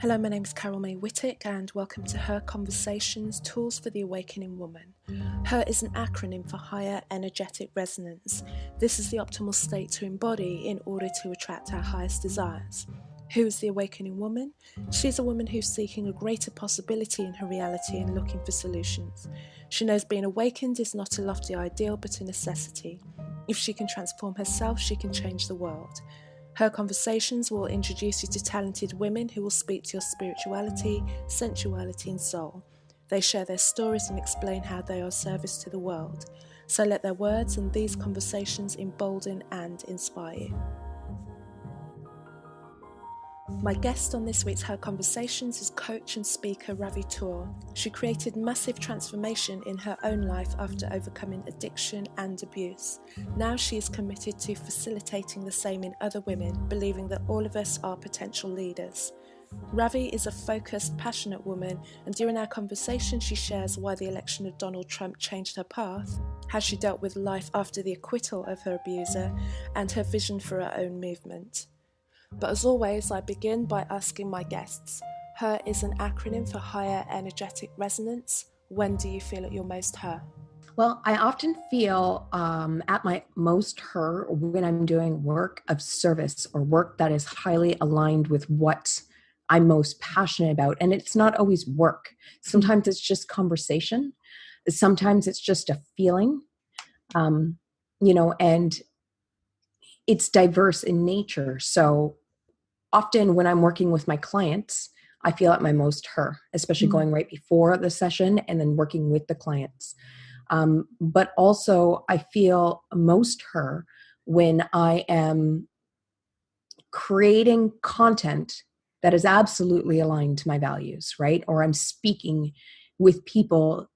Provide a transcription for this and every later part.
Hello, my name is Carol May Whittick and welcome to Her Conversations, Tools for the Awakening Woman. Her is an acronym for Higher Energetic Resonance. This is the optimal state to embody in order to attract our highest desires. Who is the awakening woman? She's a woman who's seeking a greater possibility in her reality and looking for solutions. She knows being awakened is not a lofty ideal but a necessity. If she can transform herself, she can change the world. Her conversations will introduce you to talented women who will speak to your spirituality, sensuality and soul. They share their stories and explain how they are of service to the world. So let their words and these conversations embolden and inspire you. My guest on this week's Her Conversations is coach and speaker Ravi Toor. She created massive transformation in her own life after overcoming addiction and abuse. Now she is committed to facilitating the same in other women, believing that all of us are potential leaders. Ravi is a focused, passionate woman, and during our conversation she shares why the election of Donald Trump changed her path, how she dealt with life after the acquittal of her abuser, and her vision for her own movement. But as always, I begin by asking my guests. Her is an acronym for Higher Energetic Resonance. When do you feel at your most her? Well, I often feel at my most her when I'm doing work of service or work that is highly aligned with what I'm most passionate about. And it's not always work. Sometimes it's just conversation. Sometimes it's just a feeling, and it's diverse in nature. So often when I'm working with my clients, I feel at my most her, especially going right before the session and then working with the clients. But also I feel most her when I am creating content that is absolutely aligned to my values, right? Or I'm speaking with people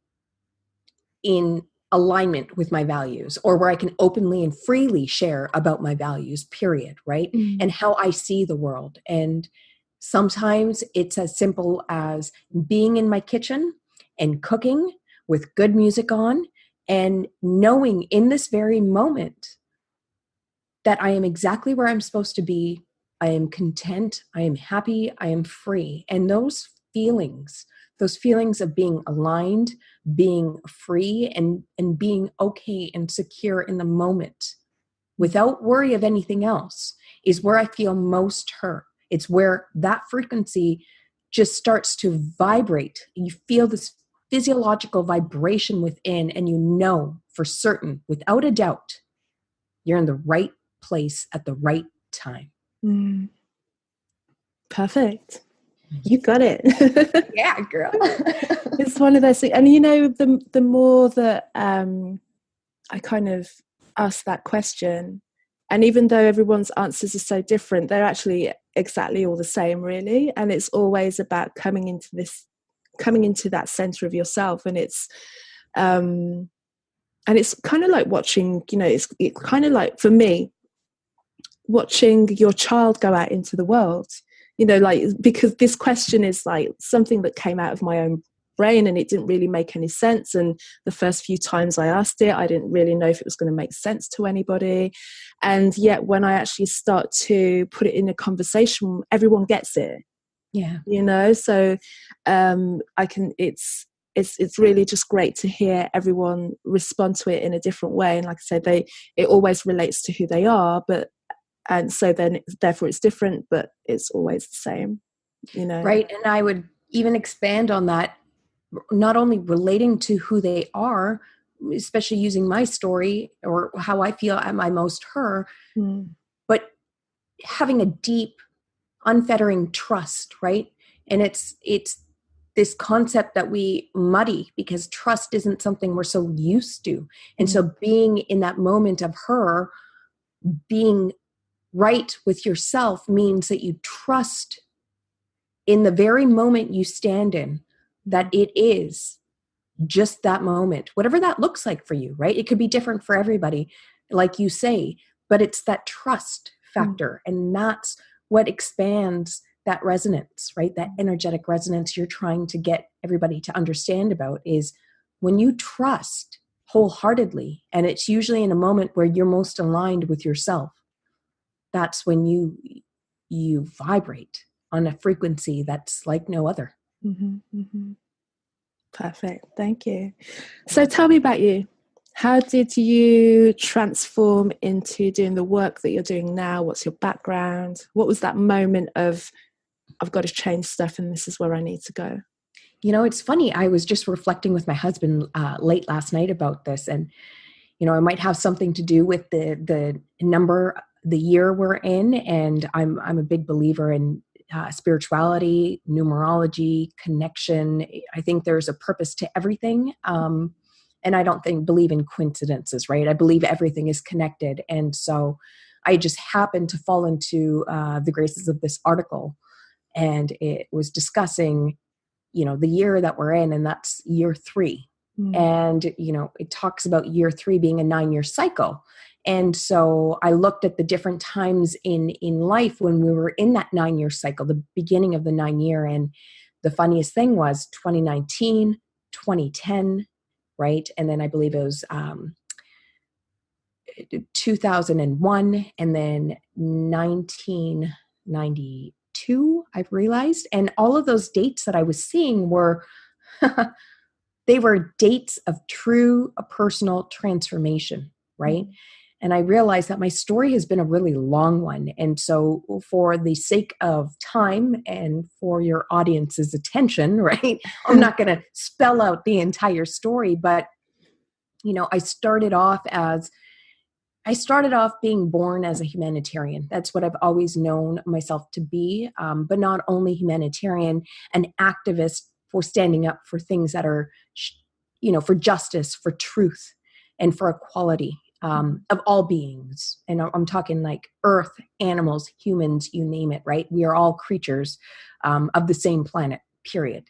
in alignment with my values, or where I can openly and freely share about my values, period, right? And how I see the world. And sometimes it's as simple as being in my kitchen and cooking with good music on and knowing in this very moment that I am exactly where I'm supposed to be. I am content, I am happy, I am free. And those feelings of being aligned, being free, and being okay and secure in the moment without worry of anything else is where I feel most her. It's where that frequency just starts to vibrate. You feel this physiological vibration within, and you know for certain, without a doubt, you're in the right place at the right time. Perfect. You got it. Yeah, girl. It's one of those things. And the more that I kind of ask that question, and even though everyone's answers are so different, they're actually exactly all the same, really. And it's always about coming into that center of yourself. And it's kind of like watching, it's kind of like, for me, watching your child go out into the world, because this question is like something that came out of my own brain and it didn't really make any sense. And the first few times I asked it, I didn't really know if it was going to make sense to anybody. And yet when I actually start to put it in a conversation, everyone gets it. Yeah. So it's really just great to hear everyone respond to it in a different way. And like I said, it always relates to who they are, and so then therefore it's different, but it's always the same, Right. And I would even expand on that, not only relating to who they are, especially using my story or how I feel at my most her, but having a deep, unfettering trust, right? And it's this concept that we muddy because trust isn't something we're so used to. And so being in that moment of her, being right with yourself means that you trust in the very moment you stand in, that it is just that moment, whatever that looks like for you, right? It could be different for everybody, like you say, but it's that trust factor. And that's what expands that resonance, right? That energetic resonance you're trying to get everybody to understand about is when you trust wholeheartedly, and it's usually in a moment where you're most aligned with yourself, that's when you vibrate. on a frequency that's like no other. Mm-hmm, mm-hmm. Perfect. Thank you. So tell me about you. How did you transform into doing the work that you're doing now? What's your background? What was that moment of, I've got to change stuff and this is where I need to go? You know, it's funny. I was just reflecting with my husband late last night about this, and you know, it might have something to do with the number, the year we're in, and I'm a big believer in spirituality, numerology, connection. I think there's a purpose to everything, and I don't believe in coincidences, right? I believe everything is connected, and so I just happened to fall into the graces of this article, and it was discussing, you know, the year that we're in, and that's year 3. And, you know, it talks about year 3 being a 9-year cycle. And so I looked at the different times in life when we were in that 9-year cycle, the beginning of the 9-year. And the funniest thing was 2019, 2010, right? And then I believe it was 2001, and then 1992, I've realized. And all of those dates that I was seeing were, they were dates of true personal transformation, right? Mm-hmm. And I realized that my story has been a really long one. And so for the sake of time and for your audience's attention, right, I'm not going to spell out the entire story, but, you know, I started off being born as a humanitarian. That's what I've always known myself to be, but not only humanitarian, an activist for standing up for things that are, you know, for justice, for truth, and for equality of all beings. And I'm talking like earth, animals, humans, you name it, right? We are all creatures of the same planet, period.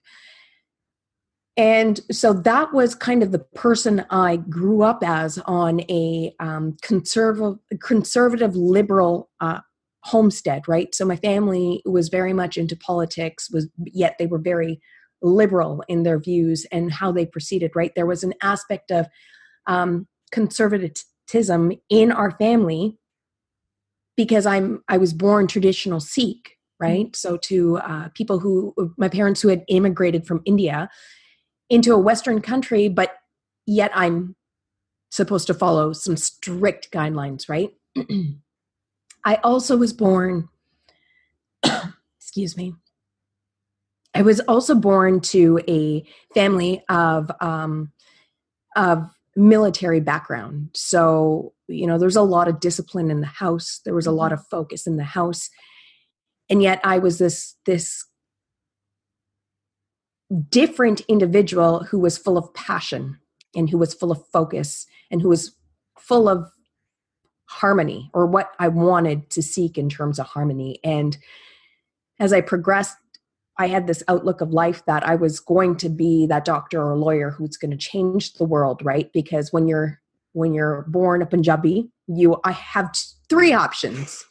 And so that was kind of the person I grew up as, on a conservative liberal homestead, right? So my family was very much into politics, yet they were very liberal in their views and how they proceeded, right? There was an aspect of conservatism in our family because I was born traditional Sikh, right? So to my parents who had immigrated from India into a Western country, but yet I'm supposed to follow some strict guidelines, right? I also was born, excuse me, I was also born to a family of military background. So, you know, there's a lot of discipline in the house. There was a lot of focus in the house. And yet I was this different individual who was full of passion and who was full of focus and who was full of harmony, or what I wanted to seek in terms of harmony. And as I progressed, I had this outlook of life that I was going to be that doctor or lawyer who's going to change the world, right? Because when you're born a Punjabi, I have 3 options.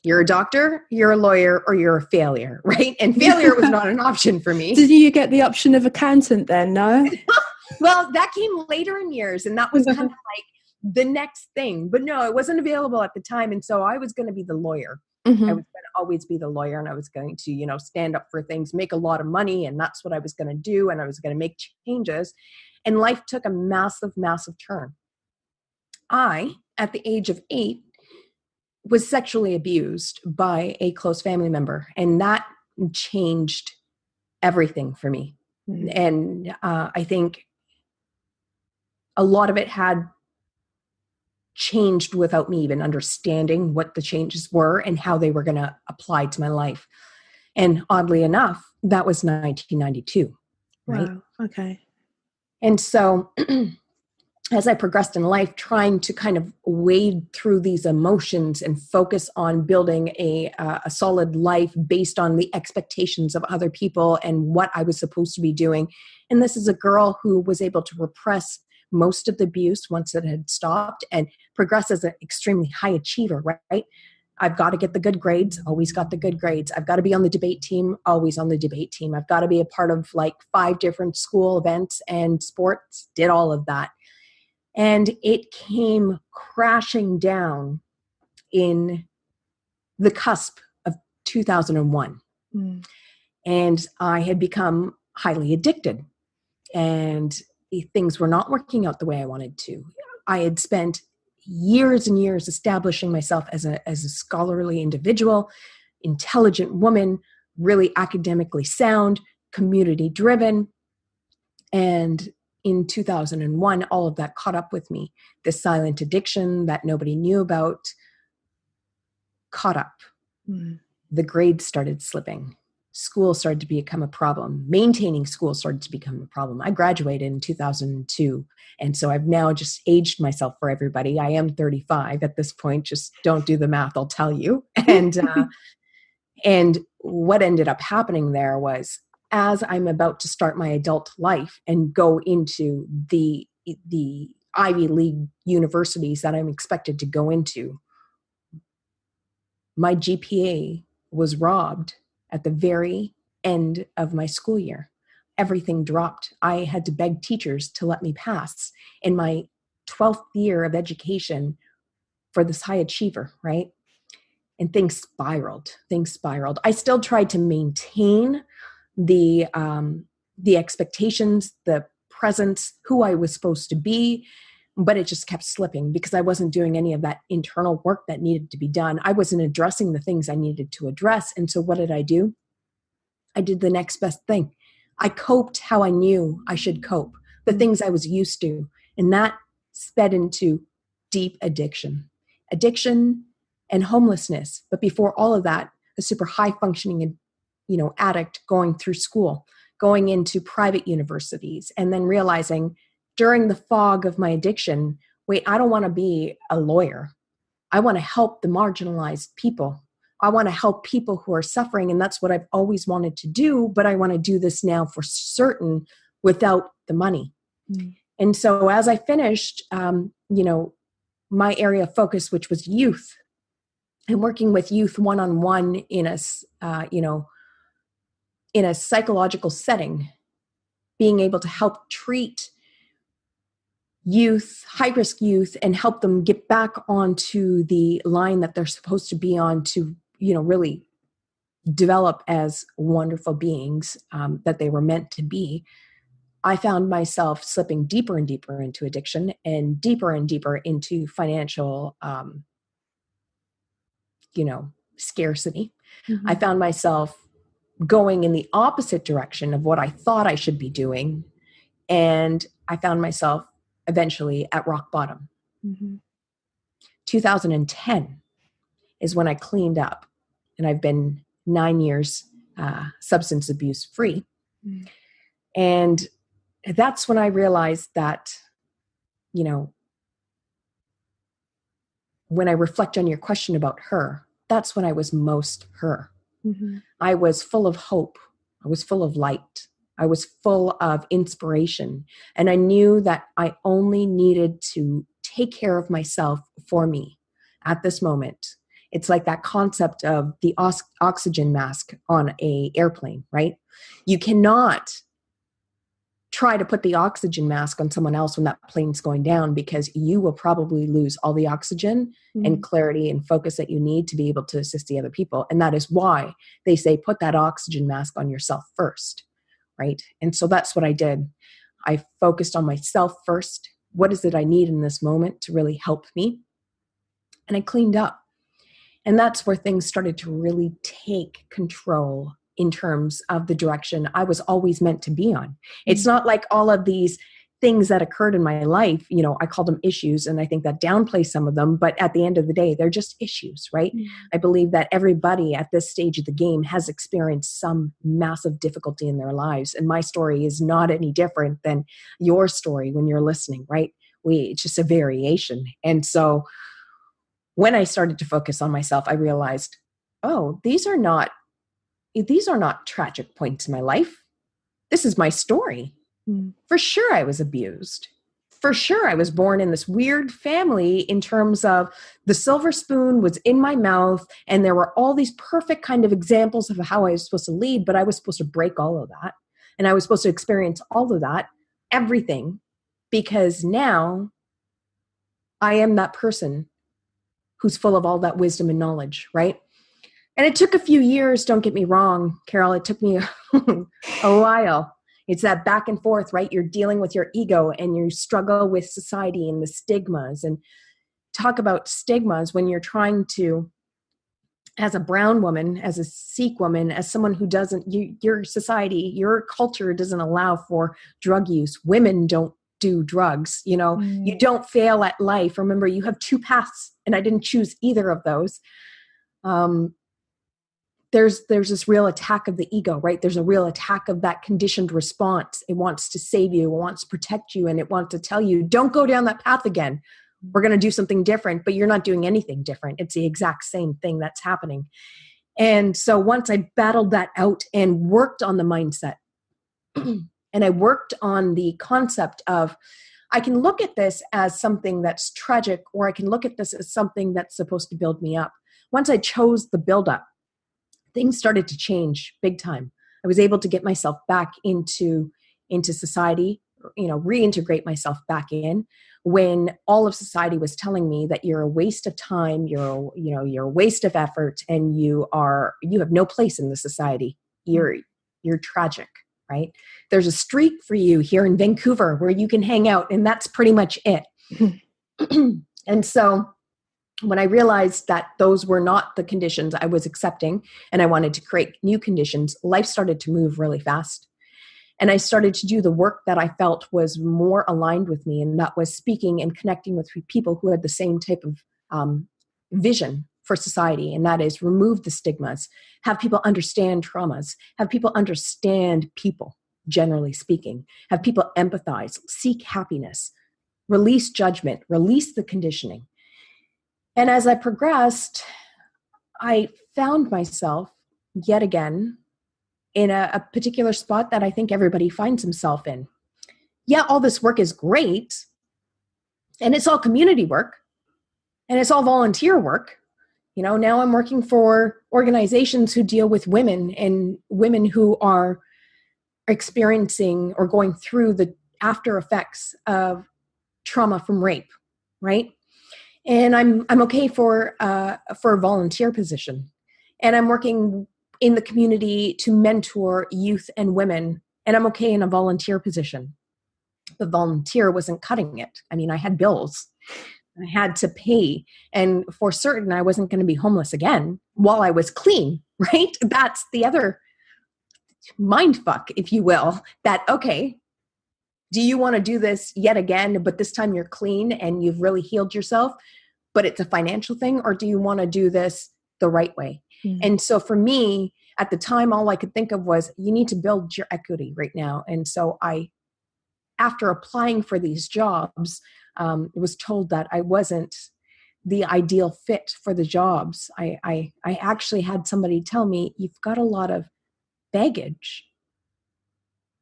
You're a doctor, you're a lawyer, or you're a failure, right? And failure was not an option for me. Did you get the option of accountant then? No? Well, that came later in years, and that was kind of like the next thing. But no, it wasn't available at the time. And so I was going to be the lawyer. Mm-hmm. I was going to always be the lawyer, and I was going to, you know, stand up for things, make a lot of money, and that's what I was going to do. And I was going to make changes. And life took a massive, massive turn. I, at the age of 8, was sexually abused by a close family member, and that changed everything for me. Mm-hmm. And I think a lot of it had changed without me even understanding what the changes were and how they were going to apply to my life. And oddly enough, that was 1992, right? Wow. Okay. And so as I progressed in life, trying to kind of wade through these emotions and focus on building a solid life based on the expectations of other people and what I was supposed to be doing. And this is a girl who was able to repress most of the abuse once it had stopped and progress as an extremely high achiever, right? I've got to get the good grades, always got the good grades. I've got to be on the debate team, always on the debate team. I've got to be a part of like 5 different school events and sports, did all of that. And it came crashing down in the cusp of 2001. Mm. And I had become highly addicted, and things were not working out the way I wanted to. I had spent years and years establishing myself as a scholarly individual, intelligent woman, really academically sound, community driven. And in 2001, all of that caught up with me. The silent addiction that nobody knew about caught up. Mm. The grades started slipping. School started to become a problem. Maintaining school started to become a problem. I graduated in 2002. And so I've now just aged myself for everybody. I am 35 at this point. Just don't do the math, I'll tell you. And what ended up happening there was, as I'm about to start my adult life and go into the Ivy League universities that I'm expected to go into, my GPA was robbed at the very end of my school year. Everything dropped. I had to beg teachers to let me pass in my 12th year of education for this high achiever, right? And things spiraled. I still tried to maintain the expectations, the presence, who I was supposed to be, but it just kept slipping because I wasn't doing any of that internal work that needed to be done. I wasn't addressing the things I needed to address. And so what did I do? I did the next best thing. I coped how I knew I should cope, the things I was used to. And that sped into deep addiction and homelessness. But before all of that, a super high functioning, addict going through school, going into private universities, and then realizing during the fog of my addiction, wait, I don't want to be a lawyer. I want to help the marginalized people. I want to help people who are suffering. And that's what I've always wanted to do. But I want to do this now for certain without the money. Mm. And so as I finished, my area of focus, which was youth, and working with youth one-on-one in a psychological setting, being able to help treat youth, high-risk youth, and help them get back onto the line that they're supposed to be on to, really develop as wonderful beings that they were meant to be. I found myself slipping deeper and deeper into addiction and deeper into financial, scarcity. Mm-hmm. I found myself going in the opposite direction of what I thought I should be doing. And I found myself eventually at rock bottom. Mm-hmm. 2010 is when I cleaned up, and I've been 9 years substance abuse free. Mm-hmm. And that's when I realized that, when I reflect on your question about her, that's when I was most her. Mm-hmm. I was full of hope. I was full of light. I was full of inspiration. And I knew that I only needed to take care of myself for me at this moment. It's like that concept of the oxygen mask on an airplane, right? You cannot try to put the oxygen mask on someone else when that plane's going down, because you will probably lose all the oxygen and clarity and focus that you need to be able to assist the other people. And that is why they say, put that oxygen mask on yourself first, right? And so that's what I did. I focused on myself first. What is it I need in this moment to really help me? And I cleaned up. And that's where things started to really take control in terms of the direction I was always meant to be on. It's not like all of these things that occurred in my life, I call them issues, and I think that downplays some of them, but at the end of the day, they're just issues, right? I believe that everybody at this stage of the game has experienced some massive difficulty in their lives, and my story is not any different than your story when you're listening, right? It's just a variation. And so when I started to focus on myself, I realized, oh, these are not tragic points in my life. This is my story. For sure I was abused. For sure I was born in this weird family in terms of the silver spoon was in my mouth and there were all these perfect kind of examples of how I was supposed to lead, but I was supposed to break all of that. And I was supposed to experience all of that, everything, because now I am that person who's full of all that wisdom and knowledge, right? And it took a few years, don't get me wrong, Carol, it took me a while. It's that back and forth, right? You're dealing with your ego and you struggle with society and the stigmas. And talk about stigmas when you're trying to, as a brown woman, as a Sikh woman, as someone who doesn't, your society, your culture doesn't allow for drug use. Women don't do drugs. You don't fail at life. Remember, you have two paths, and I didn't choose either of those. There's this real attack of the ego, right? There's a real attack of that conditioned response. It wants to save you, it wants to protect you, and it wants to tell you, don't go down that path again. We're going to do something different, but you're not doing anything different. It's the exact same thing that's happening. And so once I battled that out and worked on the mindset, and I worked on the concept of, I can look at this as something that's tragic, or I can look at this as something that's supposed to build me up. Once I chose the build up, things started to change big time. I was able to get myself back into society, reintegrate myself back in, when all of society was telling me that you're a waste of time, you're a waste of effort, and you have no place in the society. You're tragic, right? There's a street for you here in Vancouver where you can hang out, and that's pretty much it. And so when I realized that those were not the conditions I was accepting, and I wanted to create new conditions, life started to move really fast. And I started to do the work that I felt was more aligned with me, and that was speaking and connecting with people who had the same type of vision for society, and that is remove the stigmas, have people understand traumas, have people understand people, generally speaking, have people empathize, seek happiness, release judgment, release the conditioning. And as I progressed, I found myself yet again in a particular spot that I think everybody finds himself in. Yeah, all this work is great, and it's all community work, and it's all volunteer work. Now I'm working for organizations who deal with women, and women who are experiencing or going through the after effects of trauma from rape, right? And I'm okay for a volunteer position, and I'm working in the community to mentor youth and women, and I'm okay in a volunteer position. The volunteer wasn't cutting it. I mean, I had bills I had to pay, and for certain I wasn't going to be homeless again while I was clean, right? That's the other mind fuck, if you will, that, okay, do you want to do this yet again, but this time you're clean and you've really healed yourself, but it's a financial thing, or do you want to do this the right way? And so for me, at the time, all I could think of was, you need to build your equity right now. And so after applying for these jobs, was told that I wasn't the ideal fit for the jobs. I actually had somebody tell me, you've got a lot of baggage.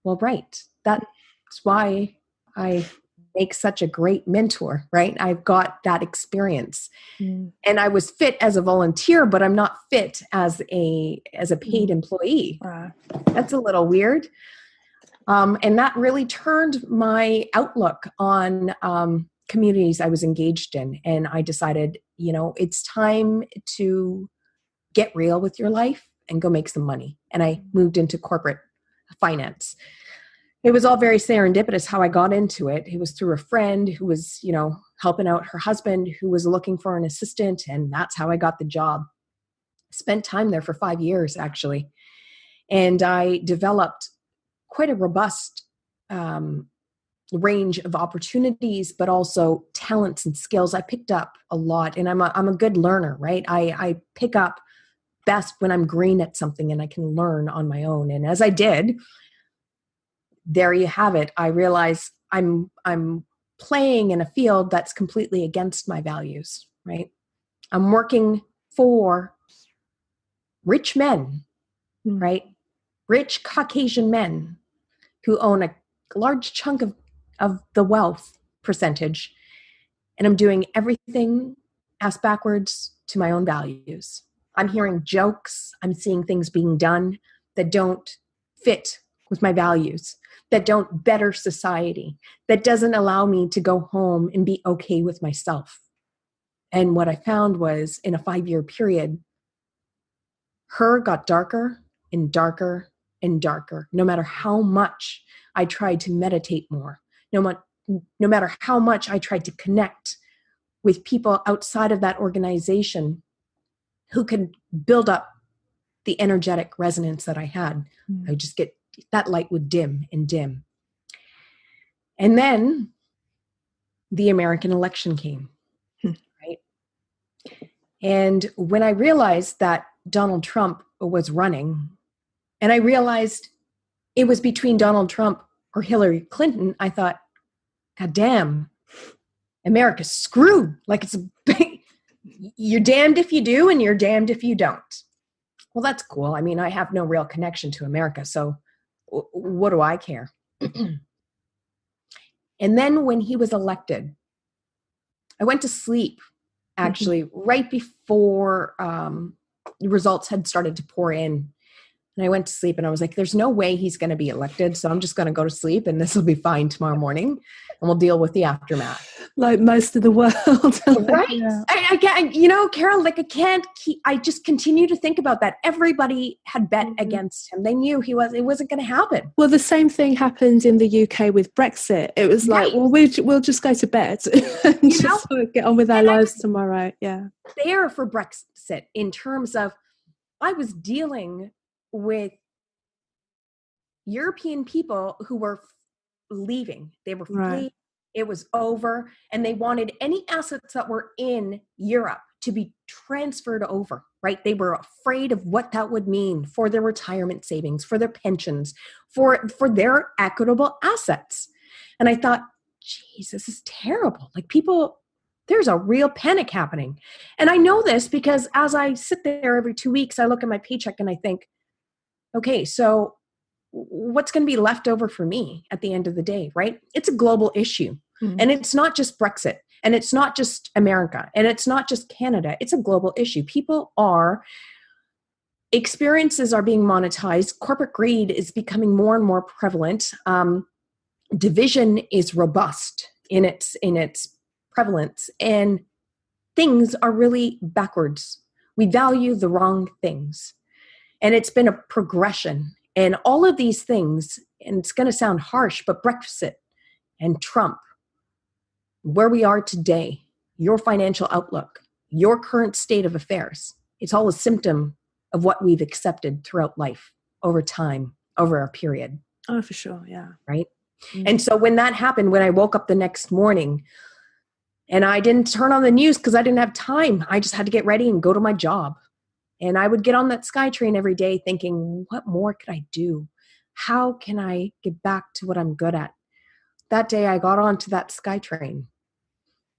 Well, right. That's why I make such a great mentor, right? I've got that experience. And I was fit as a volunteer, but I'm not fit as a paid employee. That's a little weird. And that really turned my outlook on communities I was engaged in. And I decided, it's time to get real with your life and go make some money. And I moved into corporate finance. It was all very serendipitous how I got into it. It was through a friend who was, helping out her husband who was looking for an assistant. And that's how I got the job. Spent time there for 5 years, actually. And I developed quite a robust range of opportunities, but also talents and skills. I picked up a lot, and I'm a good learner, right? I pick up best when I'm green at something and I can learn on my own. And as I did, there you have it. I realize I'm playing in a field that's completely against my values, right? I'm working for rich men, right? Rich Caucasian men who own a large chunk of the wealth percentage. And I'm doing everything ass backwards to my own values. I'm hearing jokes. I'm seeing things being done that don't fit with my values, that don't better society, that doesn't allow me to go home and be okay with myself. And what I found was, in a 5-year period, her got darker and darker and darker, no matter how much I tried to meditate more, no matter how much I tried to connect with people outside of that organization who could build up the energetic resonance that I had. I would just get, that light would dim and dim. And then the American election came, right? And when I realized that Donald Trump was running, and I realized it was between Donald Trump or Hillary Clinton, I thought, God damn, America's screwed. Like, it's you're damned if you do and you're damned if you don't. Well, that's cool. I mean, I have no real connection to America, so what do I care? And then when he was elected, I went to sleep, actually, right before the results had started to pour in. And I went to sleep and I was like, there's no way he's going to be elected. So I'm just going to go to sleep and this will be fine tomorrow morning and we'll deal with the aftermath. Like most of the world. Right. Yeah. I Carol, like I just continue to think about that. Everybody had bet against him. They knew it wasn't going to happen. Well, the same thing happened in the UK with Brexit. It was like, well, we'll just go to bed and just sort of get on with our lives tomorrow. Yeah. There for Brexit in terms of, I was dealing with European people who were leaving. They were fleeing. It was over. And they wanted any assets that were in Europe to be transferred over, right? They were afraid of what that would mean for their retirement savings, for their pensions, for their equitable assets. And I thought, geez, this is terrible. Like, people, there's a real panic happening. And I know this because as I sit there every 2 weeks, I look at my paycheck and I think, okay, so what's going to be left over for me at the end of the day, right? It's a global issue. And it's not just Brexit, and it's not just America, and it's not just Canada. It's a global issue. Experiences are being monetized. Corporate greed is becoming more and more prevalent. Division is robust in its prevalence, and things are really backwards. We value the wrong things. And it's been a progression. And all of these things, and it's going to sound harsh, but Brexit and Trump, where we are today, your financial outlook, your current state of affairs, it's all a symptom of what we've accepted throughout life, over time, over a period. Oh, for sure. Yeah. Right. And so when that happened, when I woke up the next morning and I didn't turn on the news because I didn't have time, I just had to get ready and go to my job. And I would get on that SkyTrain every day thinking, what more could I do? How can I get back to what I'm good at? That day I got onto that SkyTrain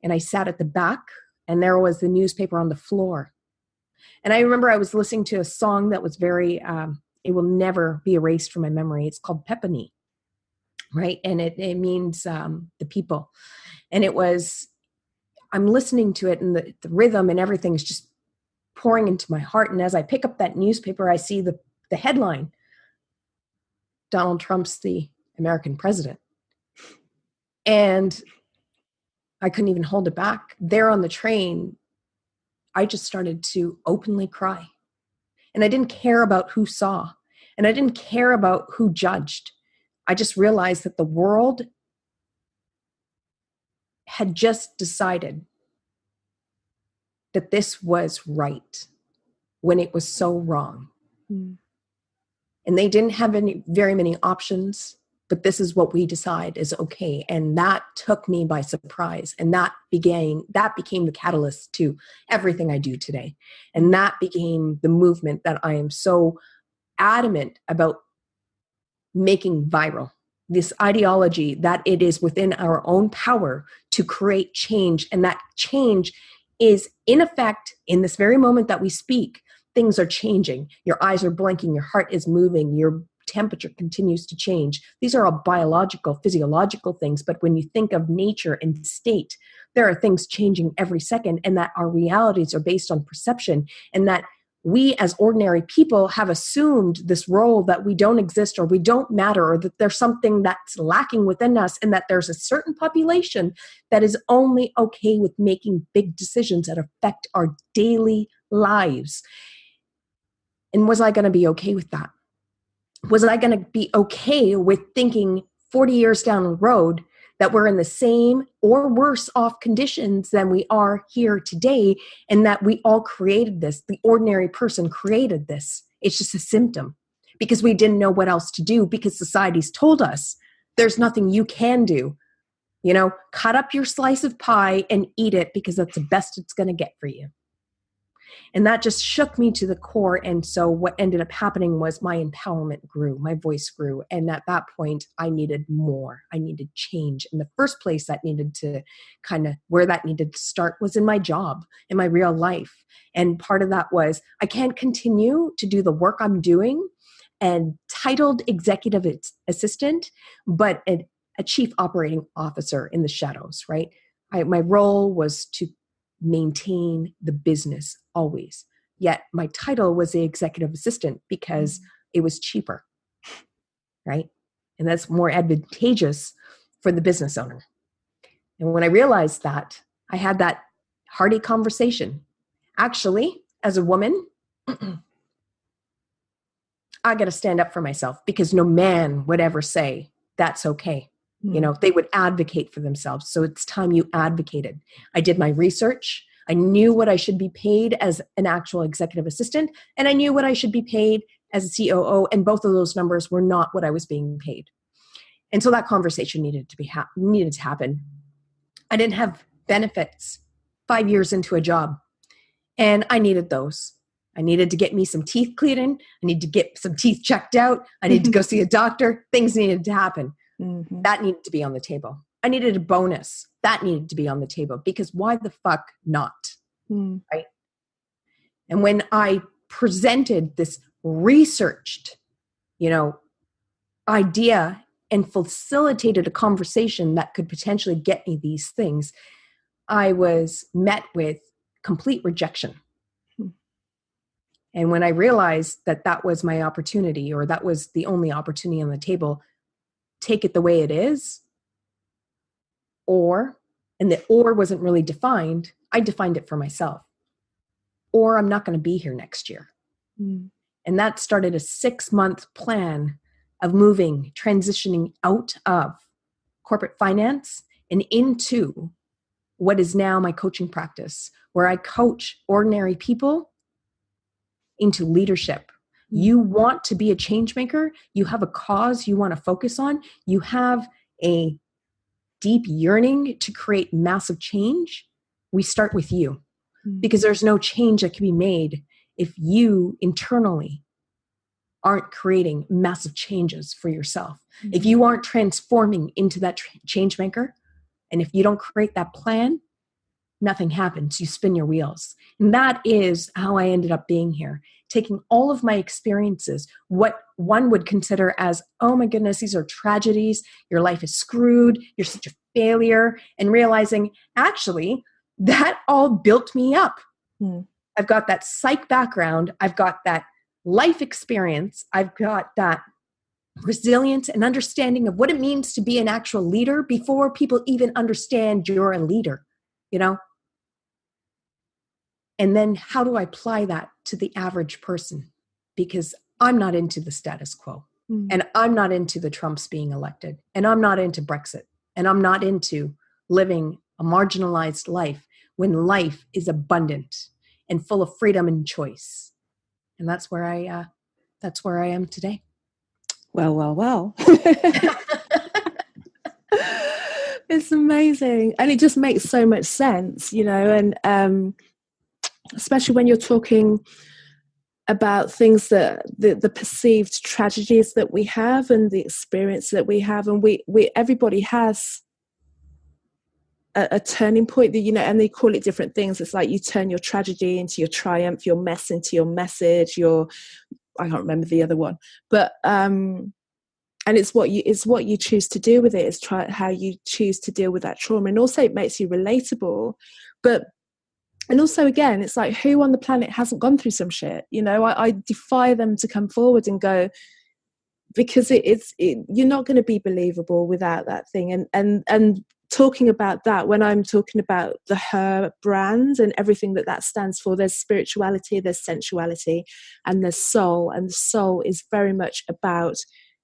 and I sat at the back and there was the newspaper on the floor. And I remember I was listening to a song that was very, it will never be erased from my memory. It's called Pepini, right? And it means the people. And it was, I'm listening to it and the rhythm and everything is just pouring into my heart. And as I pick up that newspaper, I see the headline, Donald Trump's the American president. And I couldn't even hold it back. There on the train, I just started to openly cry. And I didn't care about who saw. And I didn't care about who judged. I just realized that the world had just decided that this was right when it was so wrong. And they didn't have very many options, but this is what we decide is okay. And that took me by surprise. And that became the catalyst to everything I do today. And that became the movement that I am so adamant about making viral. This ideology that it is within our own power to create change. And that change is in effect in this very moment that we speak. Things are changing. Your eyes are blinking. Your heart is moving. Your temperature continues to change. These are all biological, physiological things. But when you think of nature and state, there are things changing every second, and that our realities are based on perception, and that we as ordinary people have assumed this role that we don't exist or we don't matter, or that there's something that's lacking within us, and that there's a certain population that is only okay with making big decisions that affect our daily lives. And was I going to be okay with that? Was I going to be okay with thinking 40 years down the road that we're in the same or worse off conditions than we are here today, and that we all created this? The ordinary person created this. It's just a symptom because we didn't know what else to do, because society's told us there's nothing you can do. Cut up your slice of pie and eat it because that's the best it's going to get for you. And that just shook me to the core. And so what ended up happening was my empowerment grew, my voice grew. And at that point, I needed more. I needed change. And the first place that needed to where that needed to start was in my job, in my real life. And part of that was, I can't continue to do the work I'm doing and titled executive assistant, but a chief operating officer in the shadows, right? My role was to maintain the business always. Yet my title was the executive assistant because it was cheaper, right? And that's more advantageous for the business owner. And when I realized that, I had that hearty conversation. Actually, as a woman, I got to stand up for myself, because no man would ever say that's okay. They would advocate for themselves. So it's time you advocated. I did my research. I knew what I should be paid as an actual executive assistant, and I knew what I should be paid as a COO, and both of those numbers were not what I was being paid. And so that conversation needed to happen. I didn't have benefits 5 years into a job, and I needed those. I needed to get me some teeth cleaning. I needed to get some teeth checked out. I needed to go see a doctor. Things needed to happen. Mm-hmm. That needed to be on the table. I needed a bonus. That needed to be on the table, because why the fuck not? Right? And when I presented this researched, idea and facilitated a conversation that could potentially get me these things, I was met with complete rejection. And when I realized that that was my opportunity, or that was the only opportunity on the table, take it the way it is, and the or wasn't really defined, I defined it for myself. Or I'm not going to be here next year. And that started a 6-month plan of transitioning out of corporate finance and into what is now my coaching practice, where I coach ordinary people into leadership. You want to be a change maker. You have a cause you want to focus on. You have a deep yearning to create massive change. We start with you, because there's no change that can be made if you internally aren't creating massive changes for yourself. If you aren't transforming into that change maker, and if you don't create that plan, nothing happens. You spin your wheels. And that is how I ended up being here, taking all of my experiences, what one would consider as, oh my goodness, these are tragedies, your life is screwed, you're such a failure, and realizing, actually, that all built me up. I've got that psych background, I've got that life experience, I've got that resilience and understanding of what it means to be an actual leader before people even understand you're a leader, And then how do I apply that to the average person? Because I'm not into the status quo, and I'm not into the Trumps being elected, and I'm not into Brexit, and I'm not into living a marginalized life when life is abundant and full of freedom and choice. And that's where I am today. Well. It's amazing. And it just makes so much sense, and especially when you're talking about things that the perceived tragedies that we have and the experience that we have, and we everybody has a turning point that, and they call it different things. It's like you turn your tragedy into your triumph, your mess into your message, I can't remember the other one, but and it's what you choose to do with it. It's how you choose to deal with that trauma. And also it makes you relatable, and also, again, it's like, who on the planet hasn't gone through some shit? I defy them to come forward and go, because you're not going to be believable without that thing. And talking about that, when I'm talking about the her brand and everything that stands for, there's spirituality, there's sensuality, and there's soul. And the soul is very much about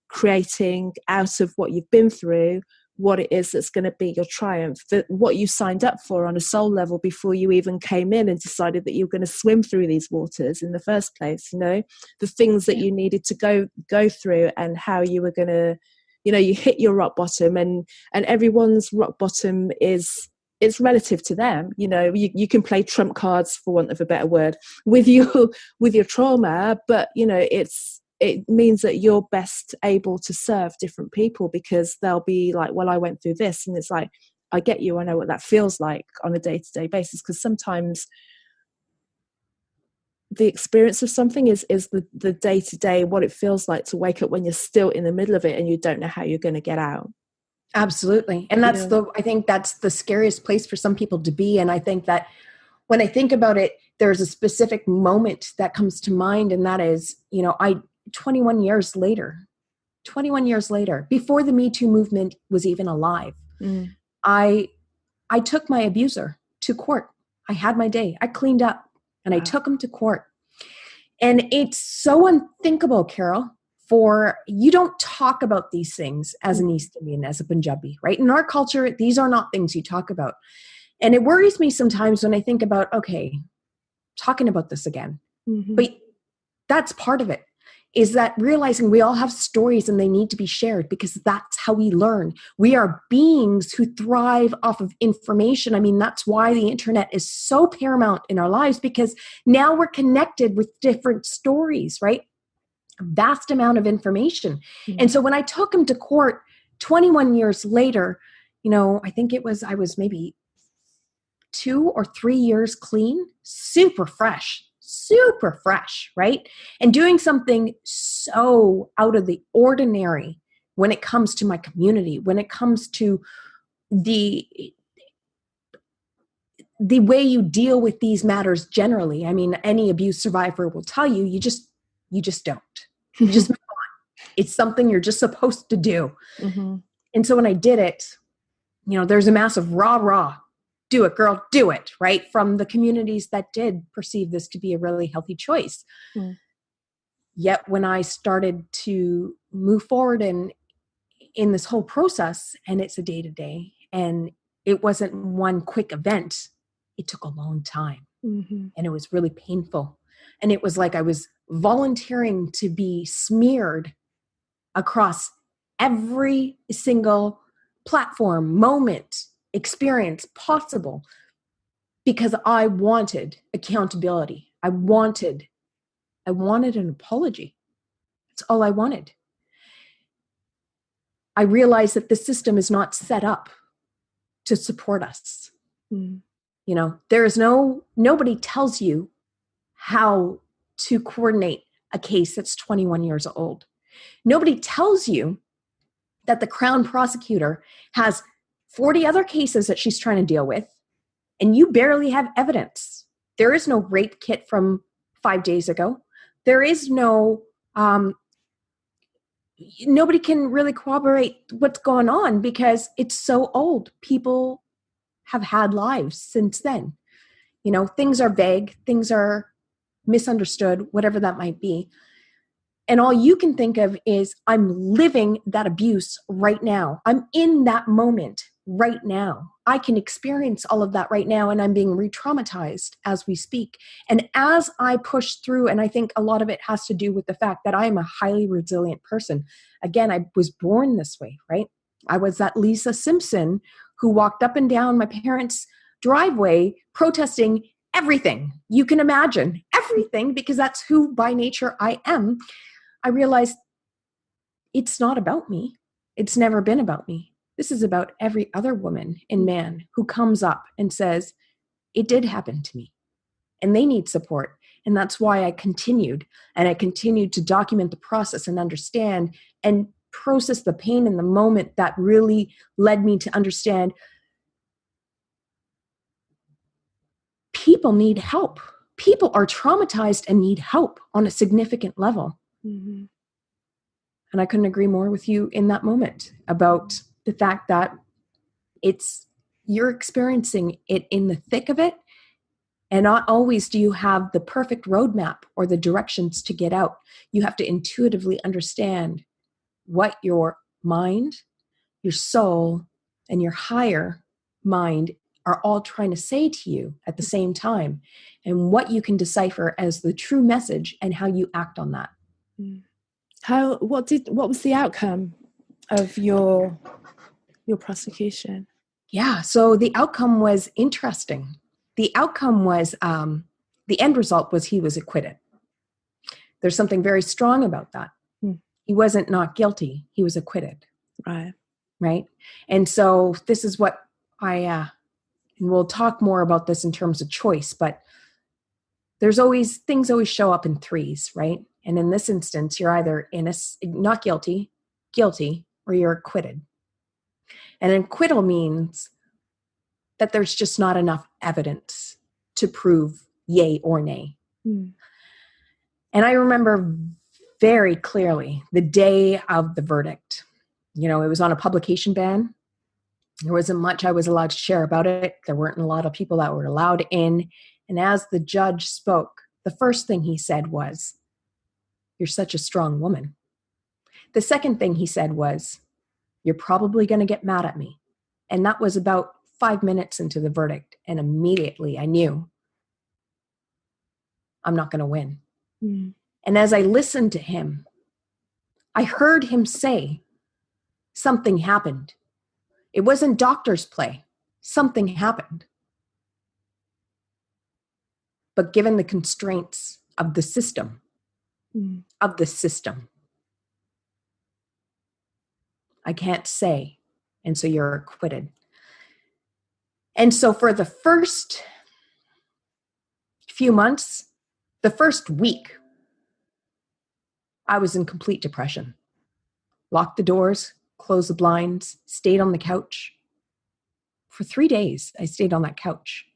creating out of what you've been through what it is that's going to be your triumph, that what you signed up for on a soul level before you even came in and decided that you're going to swim through these waters in the first place. You know, the things that you needed to go through, and how you were going to, you know, you hit your rock bottom, and everyone's rock bottom is, it's relative to them. You know, you can play trump cards, for want of a better word, with your trauma, but you know, it means that you're best able to serve different people, because they'll be like, well, I went through this, and it's like, I get you, I know what that feels like on a day-to-day basis. Because sometimes the experience of something is the day-to-day, what it feels like to wake up when you're still in the middle of it and you don't know how you're going to get out. Absolutely. And that's I think that's the scariest place for some people to be. And I think that when I think about it, there's a specific moment that comes to mind. And that is, you know, 21 years later, before the Me Too movement was even alive, I took my abuser to court. I had my day. I cleaned up and I took him to court. And it's so unthinkable, Carol, for you don't talk about these things as an East Indian, as a Punjabi, right? In our culture, these are not things you talk about. And it worries me sometimes when I think about, okay, talking about this again. But that's part of it. Is that realizing we all have stories and they need to be shared, because that's how we learn. We are beings who thrive off of information. I mean, that's why the internet is so paramount in our lives, because now we're connected with different stories, right? A vast amount of information. And so when I took him to court 21 years later, you know, I think I was maybe 2 or 3 years clean, super fresh, right? And doing something so out of the ordinary when it comes to my community, when it comes to the way you deal with these matters generally. I mean, any abuse survivor will tell you, you just don't. You just move on. It's something you're just supposed to do. And so when I did it, you know, there's a massive rah, do it, girl, do it, right? From the communities that did perceive this to be a really healthy choice. Yet when I started to move forward in this whole process, and it's a day-to-day, and it wasn't one quick event, it took a long time. And it was really painful. And it was like I was volunteering to be smeared across every single platform, moment, experience possible, because I wanted accountability. I wanted an apology. That's all I wanted. I realized that the system is not set up to support us. You know, there is nobody tells you how to coordinate a case that's 21 years old. Nobody tells you that the Crown prosecutor has 40 other cases that she's trying to deal with, and you barely have evidence. There is no rape kit from 5 days ago. There is no, nobody can really corroborate what's going on because it's so old. People have had lives since then. You know, things are vague, things are misunderstood, whatever that might be. And all you can think of is, I'm living that abuse right now. I'm in that moment right now. I can experience all of that right now, and I'm being re-traumatized as we speak. And as I push through, and I think a lot of it has to do with the fact that I am a highly resilient person. Again, I was born this way, right? I was that Lisa Simpson who walked up and down my parents' driveway protesting everything you can imagine, everything, because that's who by nature I am. I realized it's not about me. It's never been about me. This is about every other woman and man who comes up and says, it did happen to me, and they need support. And that's why I continued to document the process and understand and process the pain in the moment that really led me to understand people need help. People are traumatized and need help on a significant level. And I couldn't agree more with you in that moment about the fact that you're experiencing it in the thick of it. And not always do you have the perfect roadmap or the directions to get out. You have to intuitively understand what your mind, your soul, and your higher mind are all trying to say to you at the same time, and what you can decipher as the true message and how you act on that. What was the outcome of your prosecution? Yeah, so the outcome was interesting. The outcome was, the end result was he was acquitted. There's something very strong about that. He wasn't not guilty. He was acquitted. Right. And so this is what and we'll talk more about this in terms of choice, but things always show up in threes, right? And in this instance, you're either not guilty, or you're acquitted. And an acquittal means that there's just not enough evidence to prove yay or nay. And I remember very clearly the day of the verdict. It was on a publication ban. There wasn't much I was allowed to share about it. There weren't a lot of people that were allowed in. And as the judge spoke, the first thing he said was, "You're such a strong woman." The second thing he said was, "You're probably going to get mad at me." And that was about 5 minutes into the verdict. And immediately I knew I'm not going to win. And as I listened to him, I heard him say, something happened. It wasn't doctor's play. Something happened. But given the constraints of the system, I can't say. And so you're acquitted. And so for the first few months, the first week, I was in complete depression. Locked the doors, closed the blinds, stayed on the couch. For 3 days, I stayed on that couch.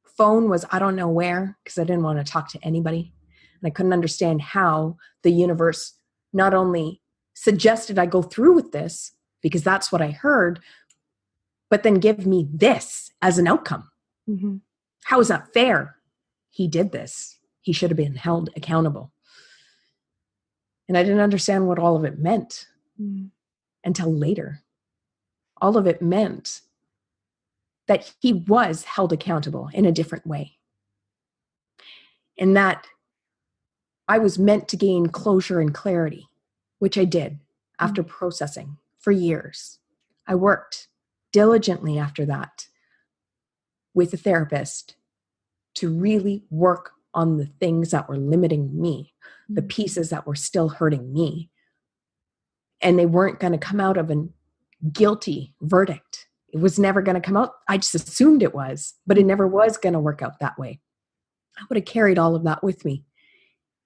Phone was I don't know where, because I didn't want to talk to anybody. And I couldn't understand how the universe not only suggested I go through with this, because that's what I heard, but then give me this as an outcome. How is that fair? He did this. He should have been held accountable. And I didn't understand what all of it meant until later. All of it meant that he was held accountable in a different way. And that I was meant to gain closure and clarity, which I did after processing for years. I worked diligently after that with a therapist to really work on the things that were limiting me, the pieces that were still hurting me. And they weren't going to come out of a guilty verdict. It was never going to come out. I just assumed it was, but it never was going to work out that way. I would have carried all of that with me.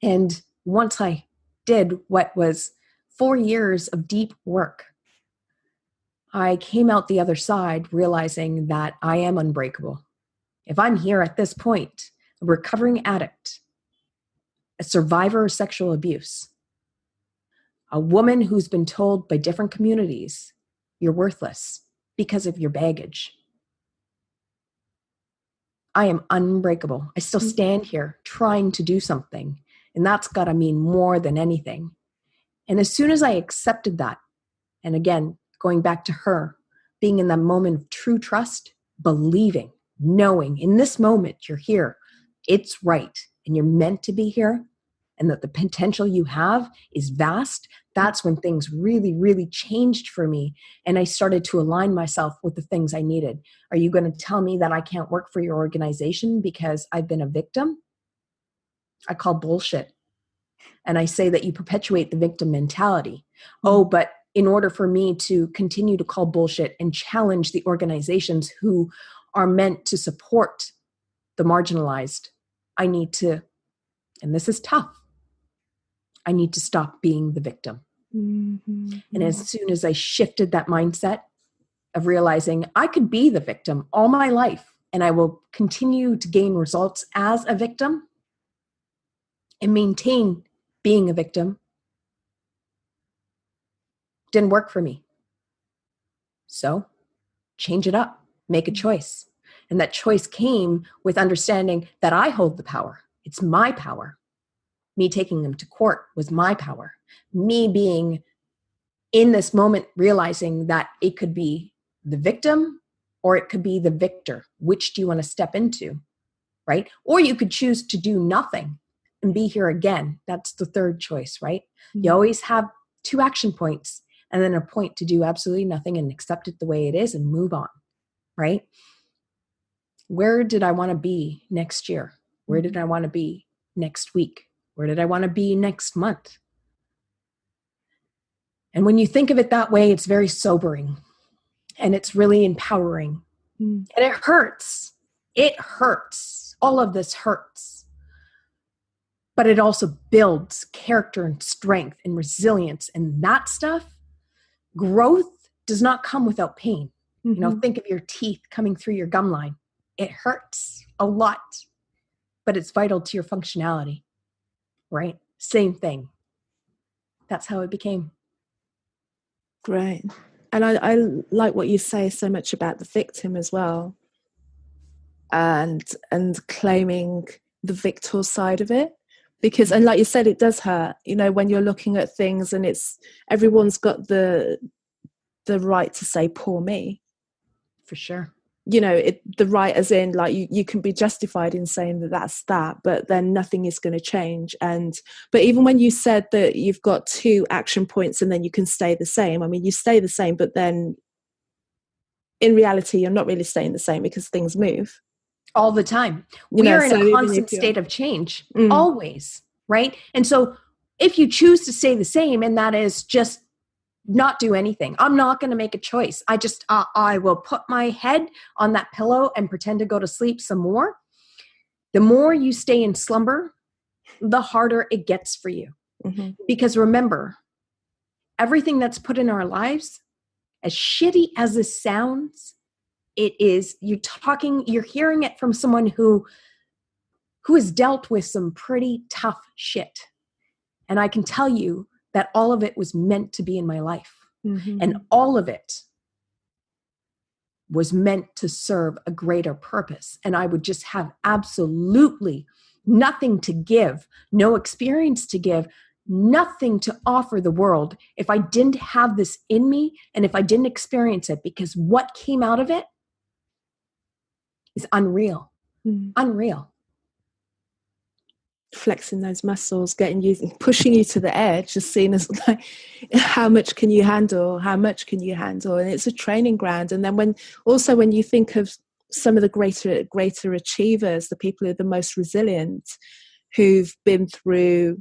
And once I did what was 4 years of deep work, I came out the other side realizing that I am unbreakable. If I'm here at this point, a recovering addict, a survivor of sexual abuse, a woman who's been told by different communities, you're worthless because of your baggage, I am unbreakable. I still stand here trying to do something. And that's got to mean more than anything. And as soon as I accepted that, and again, going back to her, being in that moment of true trust, believing, knowing in this moment you're here, it's right, and you're meant to be here, and that the potential you have is vast, that's when things really, really changed for me. And I started to align myself with the things I needed. Are you going to tell me that I can't work for your organization because I've been a victim? I call bullshit. And I say that you perpetuate the victim mentality. Oh, but in order for me to continue to call bullshit and challenge the organizations who are meant to support the marginalized, I need to, and this is tough, I need to stop being the victim. And as soon as I shifted that mindset of realizing I could be the victim all my life and I will continue to gain results as a victim and maintain being a victim, didn't work for me. So change it up, make a choice. And that choice came with understanding that I hold the power. It's my power. Me taking them to court was my power. Me being in this moment, realizing that it could be the victim or it could be the victor. Which do you want to step into, right? Or you could choose to do nothing and be here again. That's the third choice, right? You always have 2 action points and then a point to do absolutely nothing and accept it the way it is and move on, right? Where did I want to be next year? Where did I want to be next week? Where did I want to be next month? And when you think of it that way, it's very sobering and it's really empowering. And it hurts. It hurts. All of this hurts. But it also builds character and strength and resilience. And that stuff, growth does not come without pain. You know, think of your teeth coming through your gum line. It hurts a lot, but it's vital to your functionality, right? Same thing. That's how it became. Great. And I like what you say so much about the victim as well, and claiming the victor side of it, because, and like you said, it does hurt, you know, when you're looking at things and it's, everyone's got the right to say poor me, For sure. you know, the right as in like you can be justified in saying that's that, but then nothing is going to change. But even when you said that you've got 2 action points and then you can stay the same, I mean, you stay the same, but then in reality you're not really staying the same because things move all the time. We are in a constant state of change, always, right? And so if you choose to stay the same, and that is just not do anything, I'm not going to make a choice. I will put my head on that pillow and pretend to go to sleep some more. The more you stay in slumber, the harder it gets for you. Because remember, everything that's put in our lives, as shitty as this sounds, it is, you're hearing it from someone who has dealt with some pretty tough shit. And I can tell you that all of it was meant to be in my life. And all of it was meant to serve a greater purpose. And I would just have absolutely nothing to give, no experience to give, nothing to offer the world if I didn't have this in me and if I didn't experience it, because what came out of it is unreal. Unreal. Flexing those muscles, pushing you to the edge, just seeing as like, how much can you handle, and it's a training ground. And then when you think of some of the greater achievers, the people who are the most resilient, who've been through,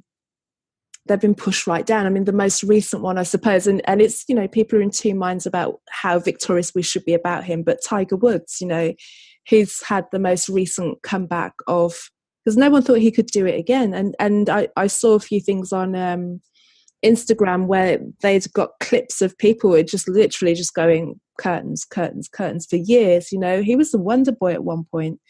they've been pushed right down. I mean, the most recent one, I suppose, and it's, you know, people are in 2 minds about how victorious we should be about him, but Tiger Woods, you know, he's had the most recent comeback of, because no one thought he could do it again. And I saw a few things on Instagram where they'd got clips of people who just literally just going curtains for years. You know, he was the wonder boy at one point,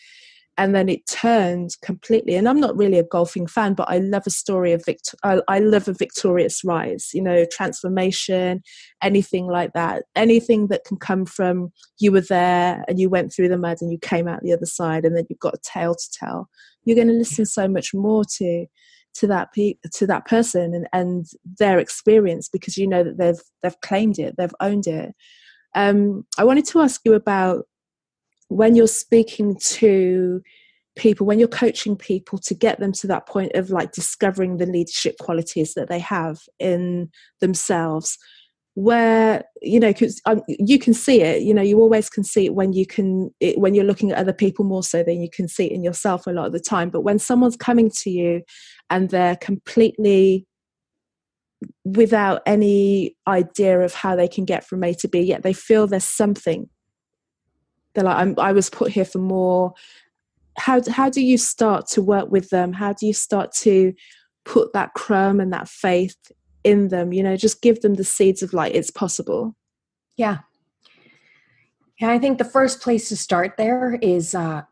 and then it turned completely. And I'm not really a golfing fan, but I love a story of I love a victorious rise, you know, transformation, anything like that. Anything that can come from you were there and you went through the mud and you came out the other side, and then you've got a tale to tell. You're going to listen so much more to that person and their experience, because you know that they've claimed it, they've owned it. I wanted to ask you about, when you're speaking to people, when you're coaching people to get them to that point of like discovering the leadership qualities that they have in themselves, where, you know, because you can see it, you know, you always can see it when you're looking at other people more so than you can see it in yourself a lot of the time. But when someone's coming to you and they're completely without any idea of how they can get from A to B, yet they feel there's something, they're like, I was put here for more. How do you start to work with them? How do you start to put that crumb and that faith in them? You know, just give them the seeds of like, it's possible. Yeah. And I think the first place to start there is, and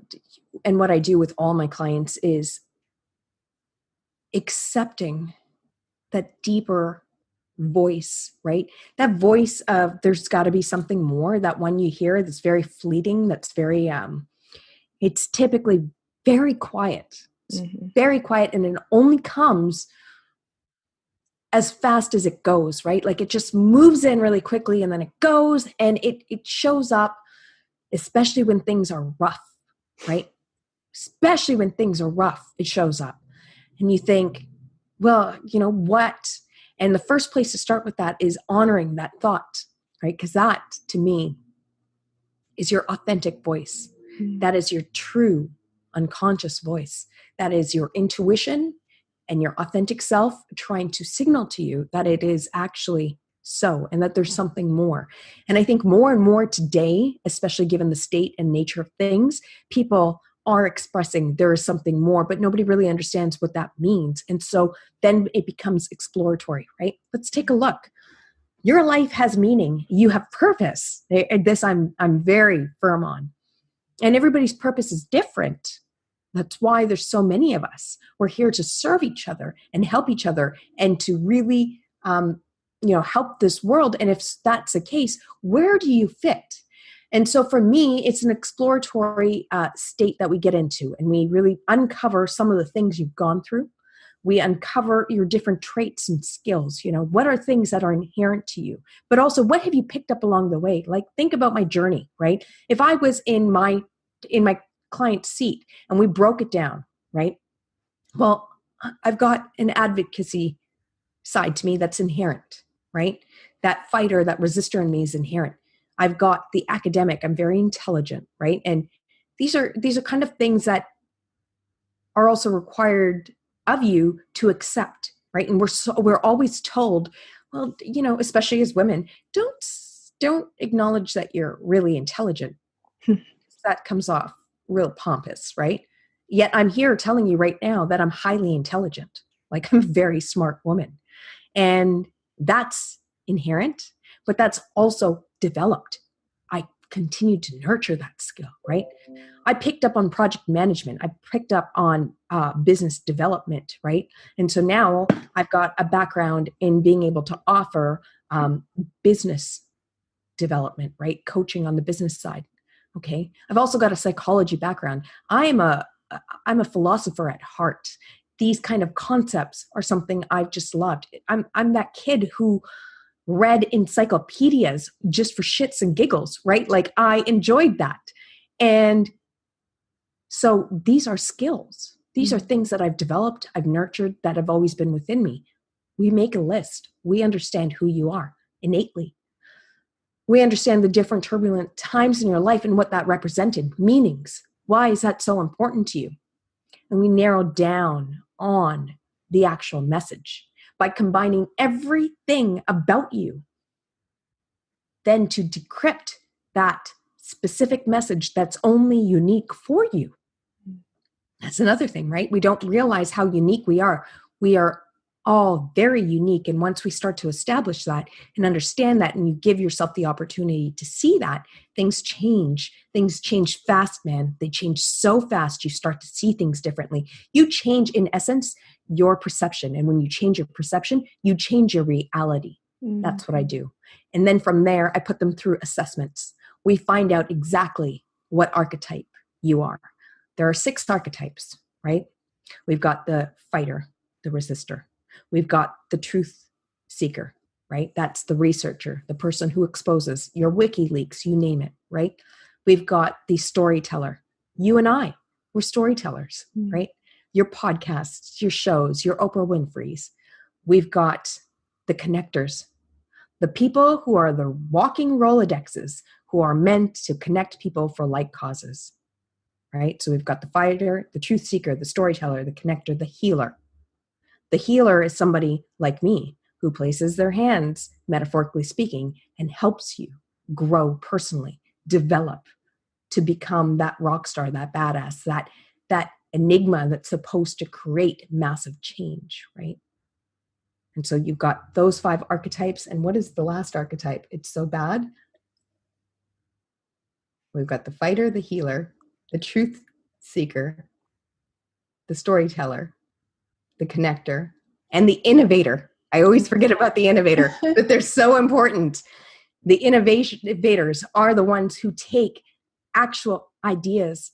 what I do with all my clients is accepting that deeper voice, right? That voice of there's got to be something more, that one you hear that's very fleeting, that's very, it's typically very quiet. It's very quiet, and it only comes as fast as it goes, right? Like it just moves in really quickly and then it goes, and it shows up, especially when things are rough, right? Especially when things are rough, it shows up. And you think, well, you know what? And the first place to start with that is honoring that thought, right? Because that, to me, is your authentic voice. That is your true unconscious voice. That is your intuition and your authentic self trying to signal to you that it is actually so, and that there's something more. And I think more and more today, especially given the state and nature of things, people are expressing there is something more, but nobody really understands what that means. And so then it becomes exploratory, right? Let's take a look. Your life has meaning. You have purpose. This I'm very firm on. And everybody's purpose is different. That's why there's so many of us. We're here to serve each other and help each other and to really, help this world. And if that's the case, where do you fit? And so for me, it's an exploratory state that we get into, and we really uncover some of the things you've gone through. We uncover your different traits and skills. You know, what are things that are inherent to you? But also, what have you picked up along the way? Like, think about my journey, right? If I was in my client's seat and we broke it down, right? Well, I've got an advocacy side to me that's inherent, right? That fighter, that resistor in me is inherent. I've got the academic. I'm very intelligent, right? And these are kind of things that are also required of you to accept, right? And we're always told, well, you know, especially as women, don't acknowledge that you're really intelligent. That comes off real pompous, right? Yet I'm here telling you right now that I'm highly intelligent. Like, I'm a very smart woman. And that's inherent, but that's also developed. I continue to nurture that skill, right? I picked up on project management. I picked up on business development, right? And so now I've got a background in being able to offer business development, right? Coaching on the business side. Okay. I've also got a psychology background. I'm a philosopher at heart. These kind of concepts are something I've just loved. I'm that kid who read encyclopedias just for shits and giggles, right? Like, I enjoyed that. And so these are skills. These are things that I've developed, I've nurtured, that have always been within me. We make a list. We understand who you are innately. We understand the different turbulent times in your life and what that represented, meanings. Why is that so important to you? And we narrow down on the actual message by combining everything about you, then to decrypt that specific message that's only unique for you. That's another thing, right? We don't realize how unique we are. We are all very unique. And once we start to establish that and understand that, and you give yourself the opportunity to see that, things change. Things change fast, man. They change so fast. You start to see things differently. You change, in essence, your perception. And when you change your perception, you change your reality. That's what I do. And then from there, I put them through assessments. We find out exactly what archetype you are. There are 6 archetypes, right? We've got the fighter, the resistor. We've got the truth seeker, right? That's the researcher, the person who exposes your WikiLeaks, you name it, right? We've got the storyteller. You and I, we're storytellers, right? Your podcasts, your shows, your Oprah Winfrey's. We've got the connectors, the people who are the walking Rolodexes, who are meant to connect people for like causes, right? So we've got the fighter, the truth seeker, the storyteller, the connector, the healer. The healer is somebody like me who places their hands, metaphorically speaking, and helps you grow personally, develop to become that rock star, that badass, that enigma that's supposed to create massive change, right? And so you've got those 5 archetypes. And what is the last archetype? It's so bad. We've got the fighter, the healer, the truth seeker, the storyteller, the connector, and the innovator. I always forget about the innovator, but they're so important. The innovators are the ones who take actual ideas,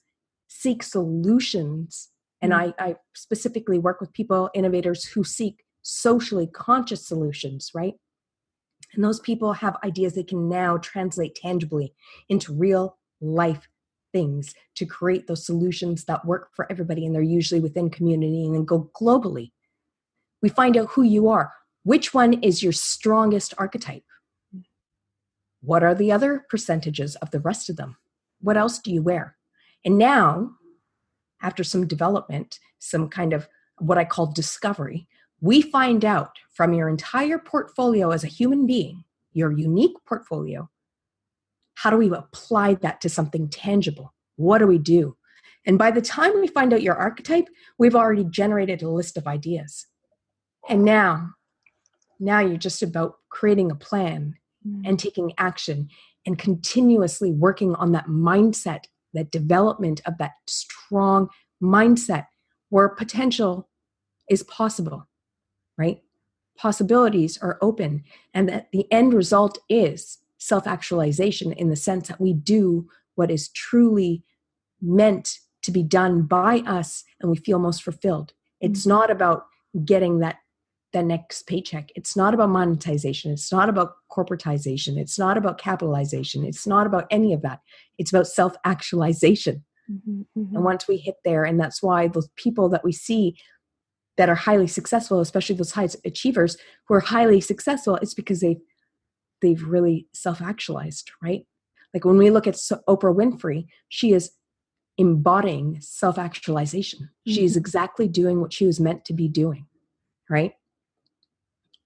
seek solutions. And I specifically work with people, innovators who seek socially conscious solutions, right? And those people have ideas they can now translate tangibly into real life things to create those solutions that work for everybody. And they're usually within community and then go globally. We find out who you are. Which one is your strongest archetype? What are the other percentages of the rest of them? What else do you wear? And now, after some development, some kind of what I call discovery, we find out from your entire portfolio as a human being, your unique portfolio, how do we apply that to something tangible? What do we do? And by the time we find out your archetype, we've already generated a list of ideas. And now you're just about creating a plan and taking action and continuously working on that mindset, that development of that strong mindset where potential is possible, right? Possibilities are open, and that the end result is self-actualization in the sense that we do what is truly meant to be done by us and we feel most fulfilled. It's not about getting the next paycheck. It's not about monetization. It's not about corporatization. It's not about capitalization. It's not about any of that. It's about self-actualization. And once we hit there, and that's why those people that we see that are highly successful, especially those high achievers who are highly successful, it's because they've really self-actualized, right? Like when we look at Oprah Winfrey, she is embodying self-actualization. She is exactly doing what she was meant to be doing, right?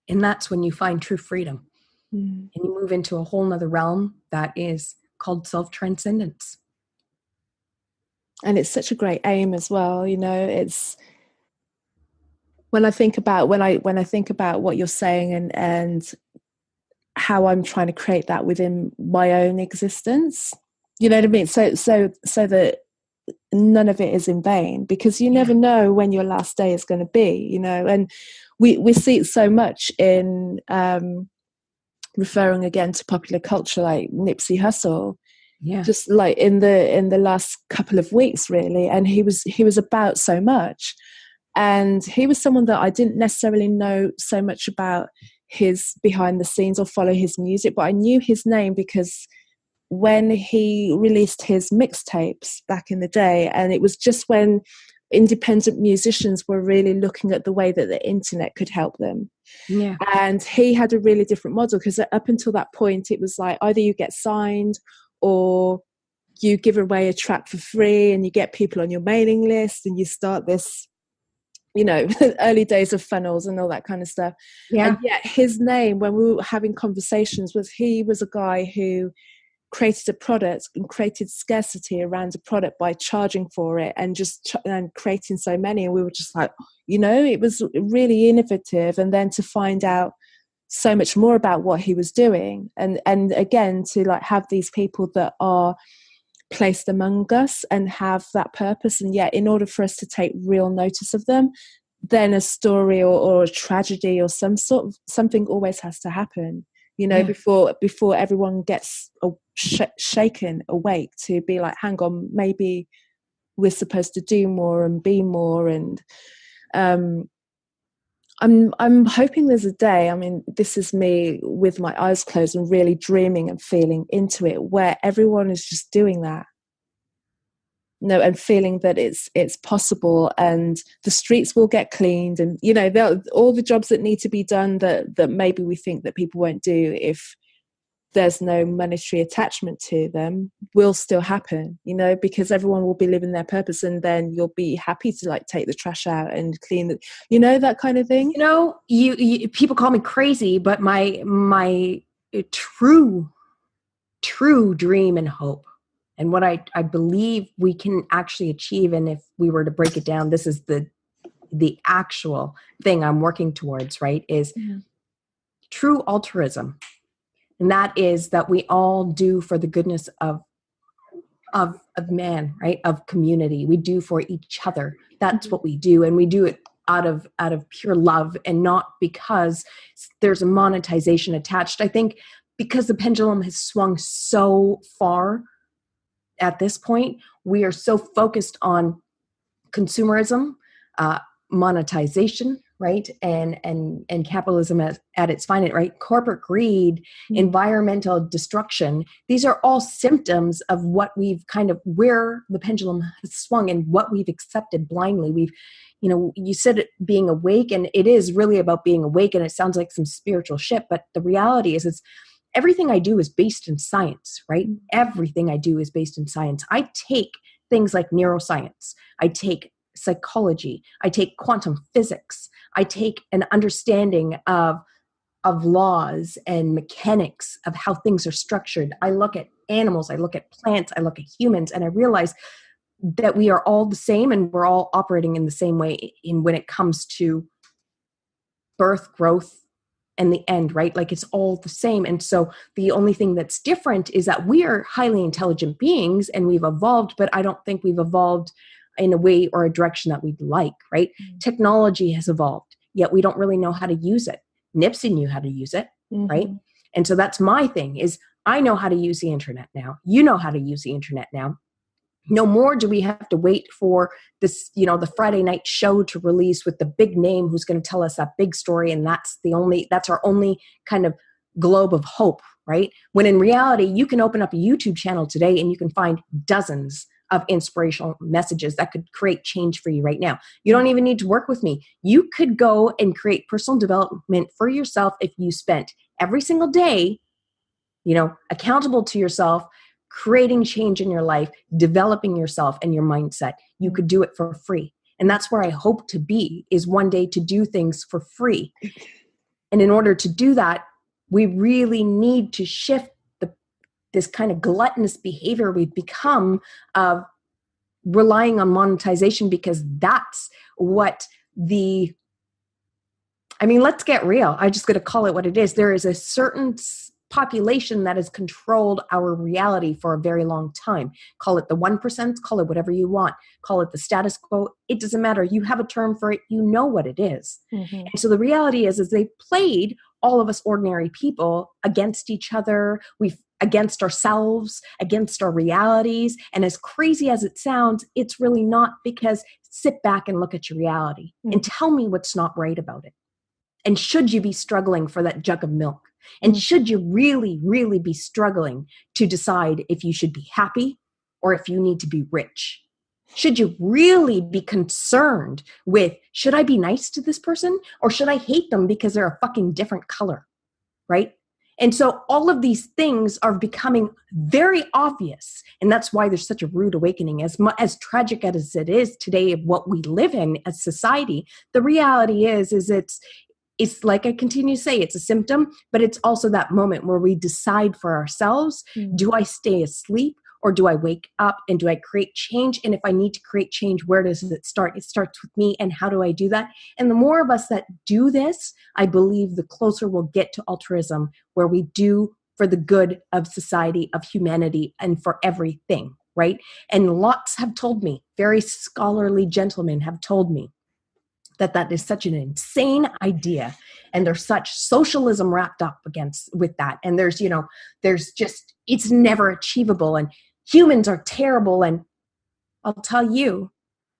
And that's when you find true freedom. And you move into a whole nother realm that is called self-transcendence. And it's such a great aim as well. You know, it's when I think about what you're saying and how I'm trying to create that within my own existence, you know what I mean? So that none of it is in vain, because you never know when your last day is going to be, you know. And we see it so much in referring again to popular culture, like Nipsey Hussle, just like in the last couple of weeks, really. And he was about so much, and he was someone that I didn't necessarily know so much about his behind the scenes or follow his music, but I knew his name because when he released his mixtapes back in the day, and it was just when independent musicians were really looking at the way that the internet could help them. Yeah. And he had a really different model, because up until that point, it was like either you get signed or you give away a track for free and you get people on your mailing list and you start this, you know, early days of funnels and all that kind of stuff. Yeah. And yet his name, when we were having conversations, he was a guy who created a product and created scarcity around a product by charging for it and and creating so many. And we were just like, you know, it was really innovative. And then to find out so much more about what he was doing, and again, to like have these people that are placed among us and have that purpose, and yet in order for us to take real notice of them, then a story or a tragedy or something always has to happen, you know, before everyone gets shaken awake to be like, hang on, maybe we're supposed to do more and be more. And I'm hoping there's a day, I mean, this is me with my eyes closed and really dreaming and feeling into it, where everyone is just doing that. No, and feeling that it's possible, and the streets will get cleaned, and you know, all the jobs that need to be done that maybe we think that people won't do if there's no monetary attachment to them will still happen, you know, because everyone will be living their purpose, and then you'll be happy to like take the trash out and clean the, you know, that kind of thing. You know, you people call me crazy, but my true dream and hope, and what I believe we can actually achieve, and if we were to break it down, this is the actual thing I'm working towards, right, is true altruism. And that is that we all do for the goodness of man, right? Of community. We do for each other. That's what we do. And we do it out of pure love and not because there's a monetization attached. I think because the pendulum has swung so far at this point, we are so focused on consumerism, monetization, right? And capitalism at its finest, right? Corporate greed, environmental destruction. These are all symptoms of what we've where the pendulum has swung and what we've accepted blindly. You said being awake, and it is really about being awake, and it sounds like some spiritual shit, but the reality is everything I do is based in science, right? Everything I do is based in science. I take things like neuroscience. I take psychology. I take quantum physics. I take an understanding of laws and mechanics of how things are structured. I look at animals. I look at plants. I look at humans, and I realize that we are all the same, and we're all operating in the same way when it comes to birth, growth, and the end, right? Like it's all the same. And so the only thing that's different is that we are highly intelligent beings and we've evolved, but I don't think we've evolved in a way or a direction that we'd like, right? Technology has evolved, yet we don't really know how to use it. Nipsey knew how to use it, right? And so that's my thing is I know how to use the internet now. You know how to use the internet now. No more do we have to wait for this, the Friday night show to release with the big name who's going to tell us that big story. And that's our only kind of globe of hope, right? When in reality, you can open up a YouTube channel today and you can find dozens of inspirational messages that could create change for you right now. You don't even need to work with me. You could go and create personal development for yourself if you spent every single day, accountable to yourself, creating change in your life, developing yourself and your mindset. You could do it for free. And that's where I hope to be, is one day to do things for free. And in order to do that, we really need to shift this kind of gluttonous behavior we've become of relying on monetization, because that's what let's get real. I just got to call it what it is. There is a certain population that has controlled our reality for a very long time. Call it the 1%, call it whatever you want, call it the status quo. It doesn't matter. You have a term for it. You know what it is. And so the reality is they've played all of us ordinary people against each other. Against ourselves, against our realities. And as crazy as it sounds, it's really not, because sit back and look at your reality and tell me what's not right about it. And should you be struggling for that jug of milk? And should you really, really be struggling to decide if you should be happy or if you need to be rich? Should you really be concerned with, should I be nice to this person or should I hate them because they're a fucking different color, right? And so all of these things are becoming very obvious. And that's why there's such a rude awakening. As tragic as it is today of what we live in as society, the reality is it's like I continue to say, it's a symptom, but it's also that moment where we decide for ourselves, do I stay asleep or do I wake up and do I create change? And if I need to create change, where does it start? It starts with me, and how do I do that? And the more of us that do this, I believe the closer we'll get to altruism, where we do for the good of society, of humanity, and for everything, right? And lots have told me, very scholarly gentlemen have told me, that is such an insane idea. And there's such socialism wrapped up with that. And there's just, it's never achievable. And humans are terrible. And I'll tell you,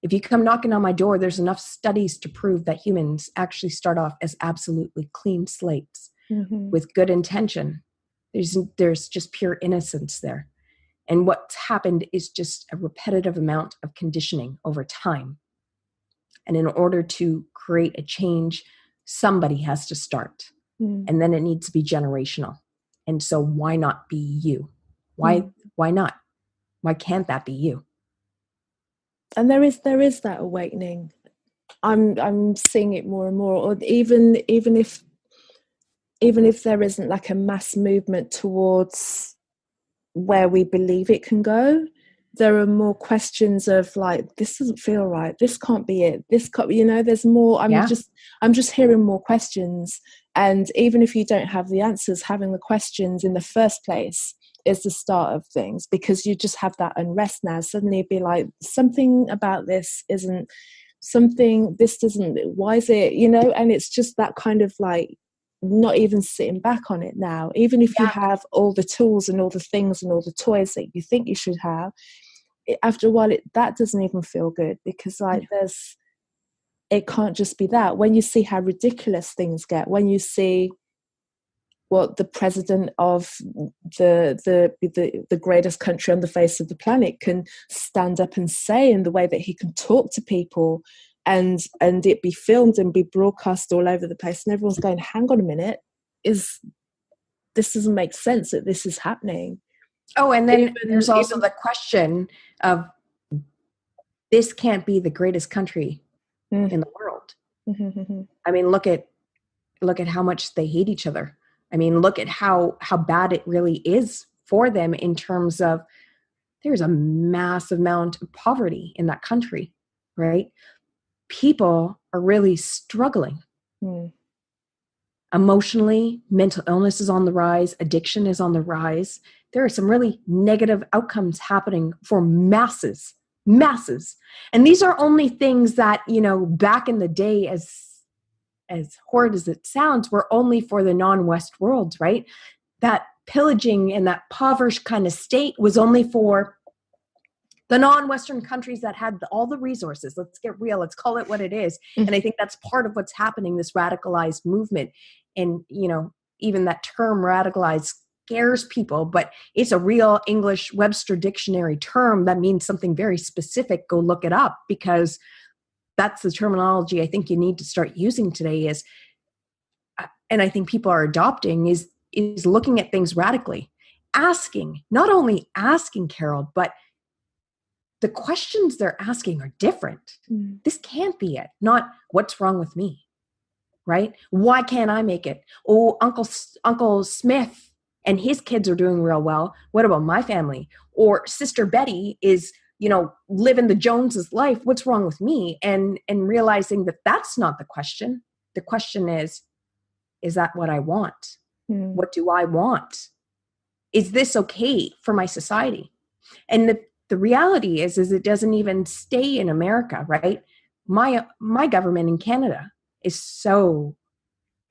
if you come knocking on my door, there's enough studies to prove that humans actually start off as absolutely clean slates with good intention. There's just pure innocence there. And what's happened is just a repetitive amount of conditioning over time. And in order to create a change, somebody has to start. And then it needs to be generational. And so why not be you? Why not? Why can't that be you? And there is that awakening. I'm seeing it more and more. Or even if there isn't like a mass movement towards where we believe it can go, there are more questions of like, this doesn't feel right. This can't be it. This can't, there's more. I'm just hearing more questions. And even if you don't have the answers, having the questions in the first place is the start of things, because you just have that unrest now. Suddenly it'd be like, something about this isn't something, this doesn't, why is it, you know? And it's just that kind of like not even sitting back on it now, even if you have all the tools and all the things and all the toys that you think you should have, after a while that doesn't even feel good, because like it can't just be that. When you see how ridiculous things get, when you see what the president of the greatest country on the face of the planet can stand up and say, in the way that he can talk to people, and it be filmed and be broadcast all over the place, and everyone's going, hang on a minute, this doesn't make sense that this is happening. Oh, and then there's also the question of, this can't be the greatest country in the world. Mm-hmm. I mean, look at how much they hate each other. I mean, look at how bad it really is for them, in terms of, there's a massive amount of poverty in that country, right? People are really struggling. Emotionally, mental illness is on the rise, addiction is on the rise. There are some really negative outcomes happening for masses. And these are only things that, you know, back in the day, as horrid as it sounds, were only for the non-West world, right? That pillaging and that impoverished kind of state was only for the non-Western countries that had all the resources. Let's get real. Let's call it what it is. And I think that's part of what's happening, this radicalized movement. And, you know, even that term radicalized scares people, but it's a real English Webster dictionary term that means something very specific. Go look it up, because that's the terminology I think you need to start using today is, and I think people are adopting, is looking at things radically. Not only asking, Carol, but the questions they're asking are different. This can't be it. Not, what's wrong with me, right? Why can't I make it? Oh, Uncle Smith and his kids are doing real well. What about my family? Or Sister Betty is, you know, living the Joneses life. What's wrong with me? And realizing that that's not the question. The question is that what I want? What do I want? Is this okay for my society? And the reality is it doesn't even stay in America, right? My government in Canada is so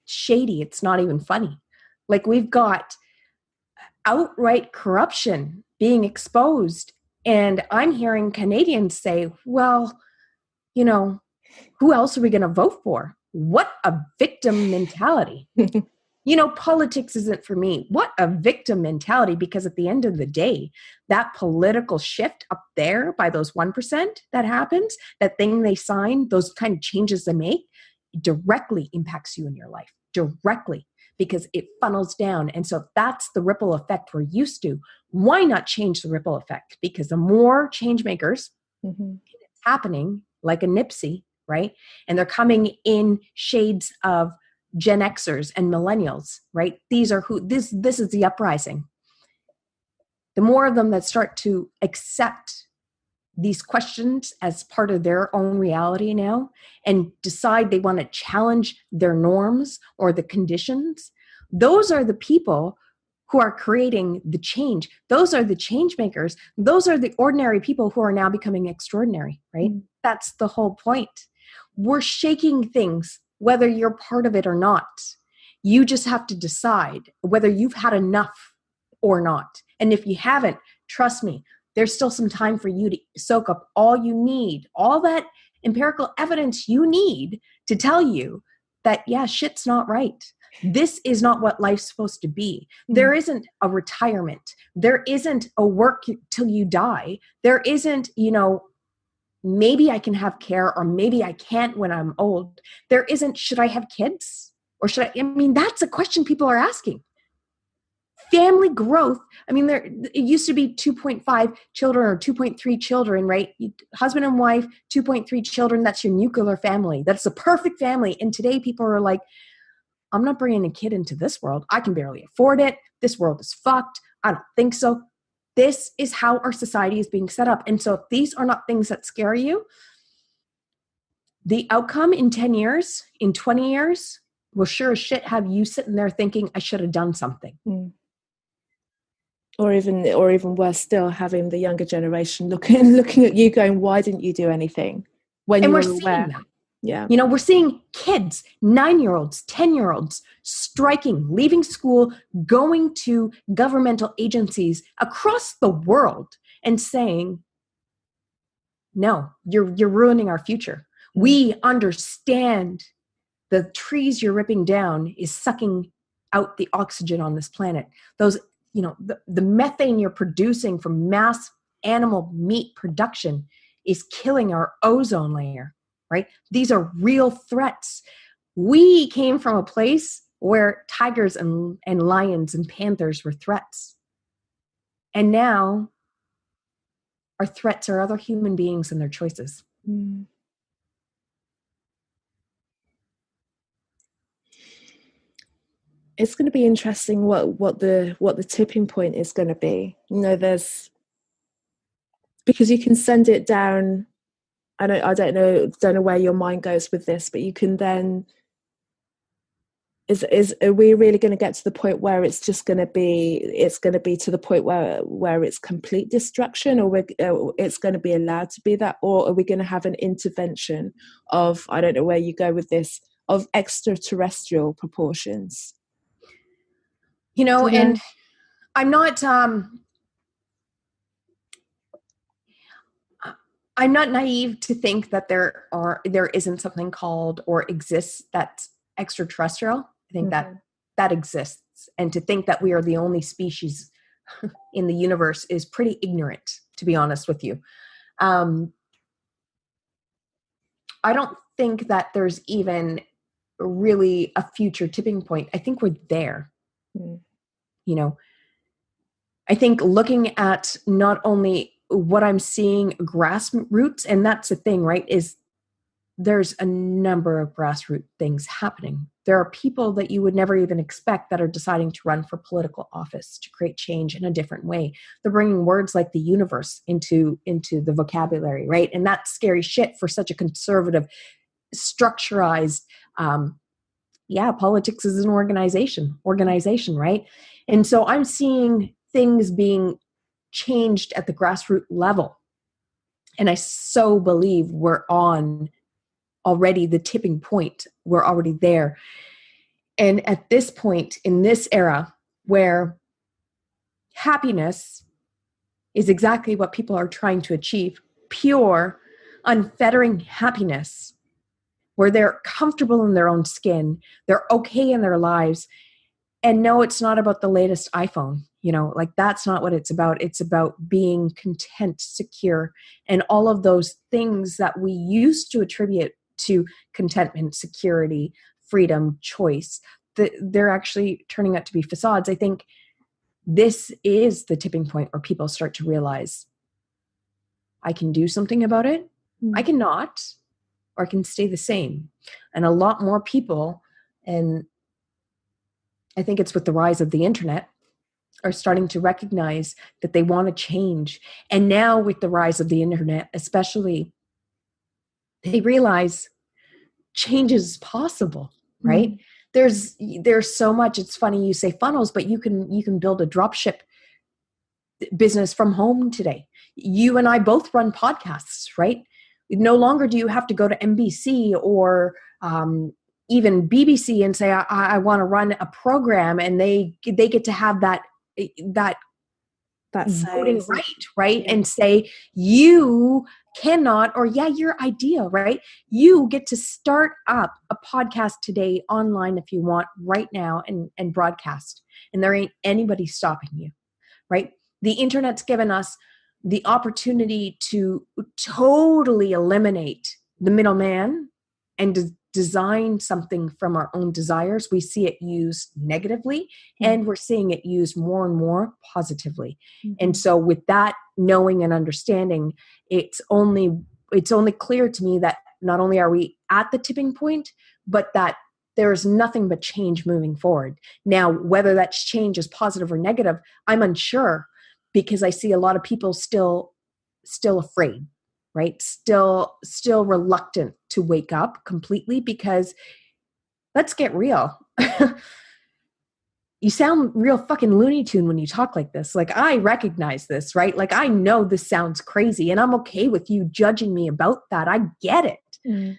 shady, it's not even funny. Like, we've got outright corruption being exposed, and I'm hearing Canadians say, well, you know, who else are we going to vote for? What a victim mentality. You know, politics isn't for me. What a victim mentality, because at the end of the day, that political shift up there by those 1% that happens, that thing they sign, those kind of changes they make, directly impacts you in your life, directly, because it funnels down. And so if that's the ripple effect we're used to, why not change the ripple effect? Because the more change makers, it's happening like a Nipsey, right? And they're coming in shades of Gen Xers and millennials, right? These are this is the uprising. The more of them that start to accept these questions as part of their own reality now and decide they want to challenge their norms or the conditions, those are the people who are creating the change. Those are the change makers. Those are the ordinary people who are now becoming extraordinary, right? That's the whole point. We're shaking things, whether you're part of it or not. You just have to decide whether you've had enough or not. And if you haven't, trust me, there's still some time for you to soak up all you need, all that empirical evidence you need to tell you that, yeah, shit's not right. This is not what life's supposed to be. There isn't a retirement. There isn't a work till you die. There isn't, you know, maybe I can have care or maybe I can't when I'm old. There isn't, should I have kids? Or should I mean, that's a question people are asking. Family growth. I mean, it used to be 2.5 children or 2.3 children, right? Husband and wife, 2.3 children. That's your nuclear family. That's the perfect family. And today people are like, I'm not bringing a kid into this world. I can barely afford it. This world is fucked. I don't think so. This is how our society is being set up. And so if these are not things that scare you, the outcome in 10 years, in 20 years, will sure as shit have you sitting there thinking, I should have done something. Or even worse still, having the younger generation looking at you going, why didn't you do anything? when And we're you're seeing aware. that. Yeah. You know, we're seeing kids, 9-year-olds, 10-year-olds striking, leaving school, going to governmental agencies across the world and saying, no, you're ruining our future. We understand the trees you're ripping down is sucking out the oxygen on this planet. Those, you know, the methane you're producing from mass animal meat production is killing our ozone layer, right? These are real threats. We came from a place where tigers and lions and panthers were threats. And now our threats are other human beings and their choices. Mm. It's going to be interesting what the tipping point is going to be. You know, because you can send it down. I don't know where your mind goes with this, but you can then are we really going to get to the point where it's going to be to the point where it's complete destruction, or it's going to be allowed to be that, or are we going to have an intervention of, I don't know where you go with this, of extraterrestrial proportions? You know, and I'm not naive to think that there isn't something called or exists that's extraterrestrial. I think that exists, and to think that we are the only species in the universe is pretty ignorant, to be honest with you. I don't think that there's even really a future tipping point. I think we're there. You know, I think looking at not only what I'm seeing grassroots, and that's the thing, right, is there's a number of grassroots things happening. There are people that you would never even expect that are deciding to run for political office to create change in a different way. They're bringing words like the universe into the vocabulary, right? And that's scary shit for such a conservative, structurized, politics is an organization, right? And so I'm seeing things being changed at the grassroots level. And I so believe we're on already the tipping point. We're already there. And at this point in this era where happiness is exactly what people are trying to achieve, pure, unfettering happiness, where they're comfortable in their own skin, they're okay in their lives. And no, it's not about the latest iPhone. You know, like that's not what it's about. It's about being content, secure, and all of those things that we used to attribute to contentment, security, freedom, choice. They're actually turning out to be facades. I think this is the tipping point where people start to realize I can do something about it. I cannot, or I can stay the same. And a lot more people, and I think it's with the rise of the internet, are starting to recognize that they want to change. And now with the rise of the internet, especially, they realize change is possible, right? There's so much. It's funny you say funnels, but you can build a dropship business from home today. You and I both run podcasts, right? No longer do you have to go to NBC or even BBC and say, I want to run a program, and they get to have that voting right? Yeah. And say, you cannot, or your idea, right? You get to start up a podcast today online if you want right now and broadcast. And there ain't anybody stopping you, right? The internet's given us the opportunity to totally eliminate the middleman and design something from our own desires. We see it used negatively, and we're seeing it used more and more positively. And so with that knowing and understanding, it's only clear to me that not only are we at the tipping point, but that there's nothing but change moving forward. Now, whether that change is positive or negative, I'm unsure, because I see a lot of people still afraid, right? Still reluctant to wake up completely, because let's get real. you sound real fucking Looney Tune when you talk like this. Like, I recognize this, right? Like, I know this sounds crazy and I'm okay with you judging me about that. I get it. Mm.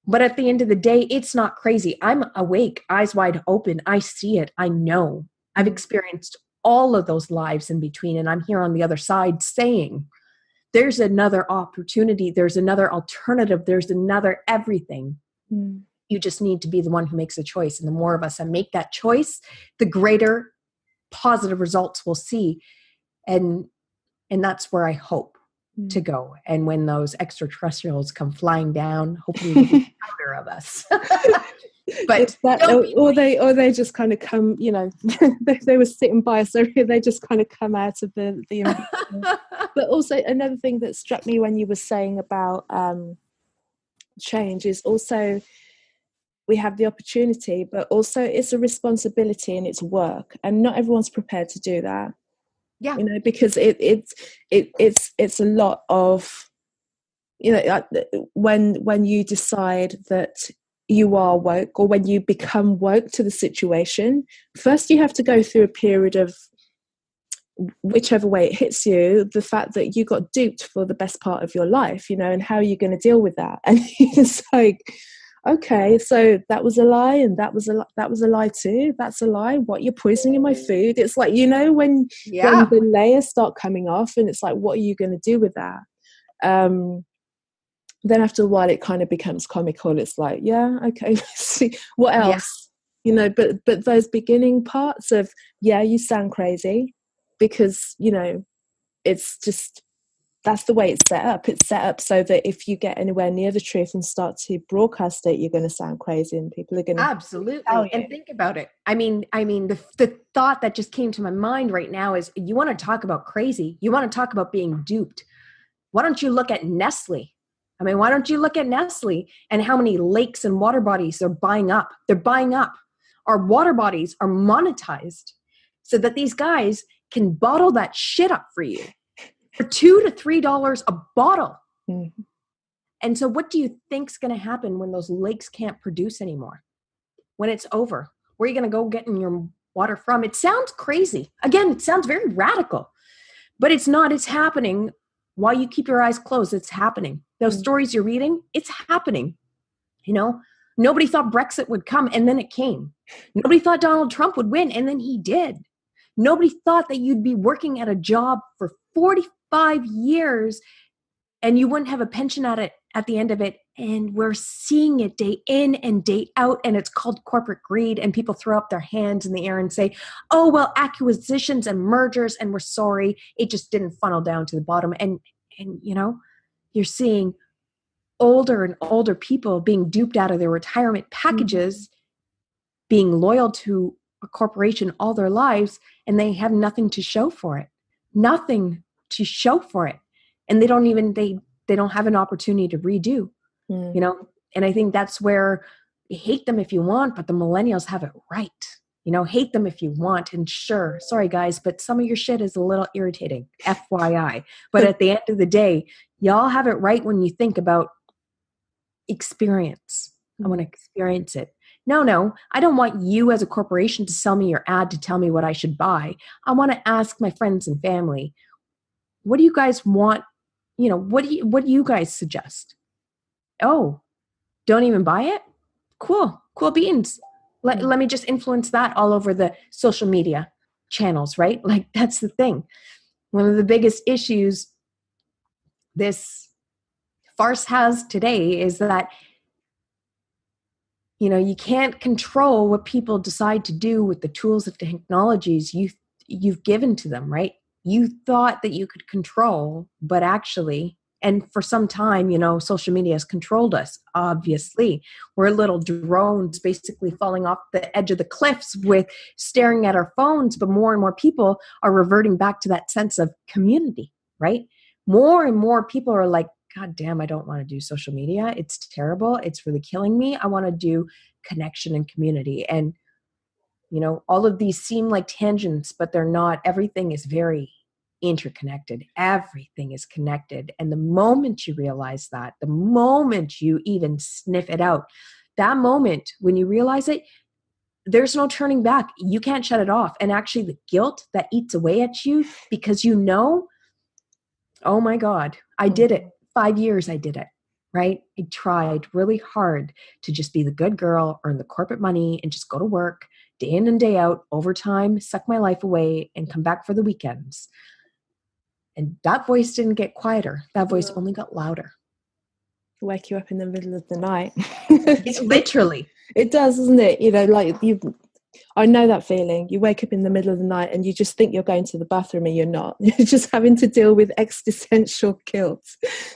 But at the end of the day, it's not crazy. I'm awake, eyes wide open. I see it. I know. I've experienced all of those lives in between. And I'm here on the other side saying, there's another opportunity. There's another alternative. There's another everything. Mm. You just need to be the one who makes a choice. And the more of us that make that choice, the greater positive results we'll see. And that's where I hope to go. And when those extraterrestrials come flying down, hopefully they'll be prouder of us. But or they just kind of come, you know, they were sitting by us, so they just kind of come out of the But also another thing that struck me when you were saying about change is also we have the opportunity, but also it's a responsibility and it's work, and not everyone's prepared to do that. Yeah, you know, because it's a lot of, you know, when you decide that you are woke, or when you become woke to the situation, first you have to go through a period of, whichever way it hits you, the fact that you got duped for the best part of your life, you know, and how are you going to deal with that? And it's like, okay, so that was a lie, and that was a lie too. That's a lie. What, you're poisoning my food? It's like, you know, when the layers start coming off, and it's like, what are you going to do with that? Then after a while, it kind of becomes comical. It's like, yeah, okay, see what else, you know. But those beginning parts of, yeah, you sound crazy, because, you know, it's just, that's the way it's set up. It's set up so that if you get anywhere near the truth and start to broadcast it, you're going to sound crazy, and people are going to absolutely. And think about it. I mean, the thought that just came to my mind right now is, you want to talk about crazy? You want to talk about being duped? Why don't you look at Nestle? I mean, why don't you look at Nestle and how many lakes and water bodies they're buying up? They're buying up. Our water bodies are monetized so that these guys can bottle that shit up for you for $2 to $3 a bottle. Mm-hmm. And so what do you think's going to happen when those lakes can't produce anymore? When it's over, where are you going to go getting your water from? It sounds crazy. Again, it sounds very radical, but it's not. It's happening while you keep your eyes closed. It's happening. Those stories you're reading, it's happening. You know, nobody thought Brexit would come, and then it came. Nobody thought Donald Trump would win, and then he did. Nobody thought that you'd be working at a job for 45 years and you wouldn't have a pension at the end of it. And we're seeing it day in and day out, and it's called corporate greed. And people throw up their hands in the air and say, oh, well, acquisitions and mergers, and we're sorry, it just didn't funnel down to the bottom. And you know, you're seeing older and older people being duped out of their retirement packages, being loyal to a corporation all their lives, and they have nothing to show for it. Nothing to show for it. And they don't have an opportunity to redo, you know? And I think that's where you hate them if you want, but the millennials have it right. You know, hate them if you want. And sure, sorry guys, but some of your shit is a little irritating, FYI. But at the end of the day, y'all have it right when you think about experience. I want to experience it. No, I don't want you as a corporation to sell me your ad to tell me what I should buy. I want to ask my friends and family, what do you guys want? You know, what do you guys suggest? Oh, don't even buy it? Cool beans. Let me just influence that all over the social media channels, right? Like, that's the thing. One of the biggest issues this farce has today is that, you know, you can't control what people decide to do with the tools of technologies you've given to them, right? You thought that you could control, but actually, and for some time, you know, social media has controlled us, obviously. We're little drones basically falling off the edge of the cliffs with staring at our phones, but more and more people are reverting back to that sense of community, right? More and more people are like, God damn, I don't want to do social media. It's terrible. It's really killing me. I want to do connection and community. And, you know, all of these seem like tangents, but they're not. Everything is very interconnected. Everything is connected. And the moment you realize that, the moment you even sniff it out, that moment when you realize it, there's no turning back. You can't shut it off. And actually the guilt that eats away at you because you know, oh my God, I did it. 5 years I did it, right? I tried really hard to just be the good girl, earn the corporate money, and just go to work day in and day out, overtime, suck my life away, and come back for the weekends. And that voice didn't get quieter. That voice only got louder. Wake you up in the middle of the night. Literally. It does, doesn't it? You know, like I know that feeling. You wake up in the middle of the night and you just think you're going to the bathroom and you're not. You're just having to deal with existential guilt.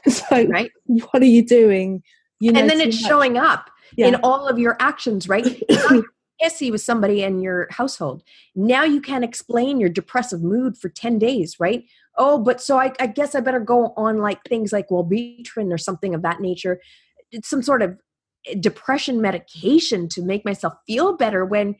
It's like, right? What are you doing? You know, and then it's showing up in all of your actions, right? You're pissy with somebody in your household. Now you can't explain your depressive mood for 10 days, right? Oh, but so I guess I better go on like things like Wellbutrin or something of that nature. It's some sort of depression medication to make myself feel better when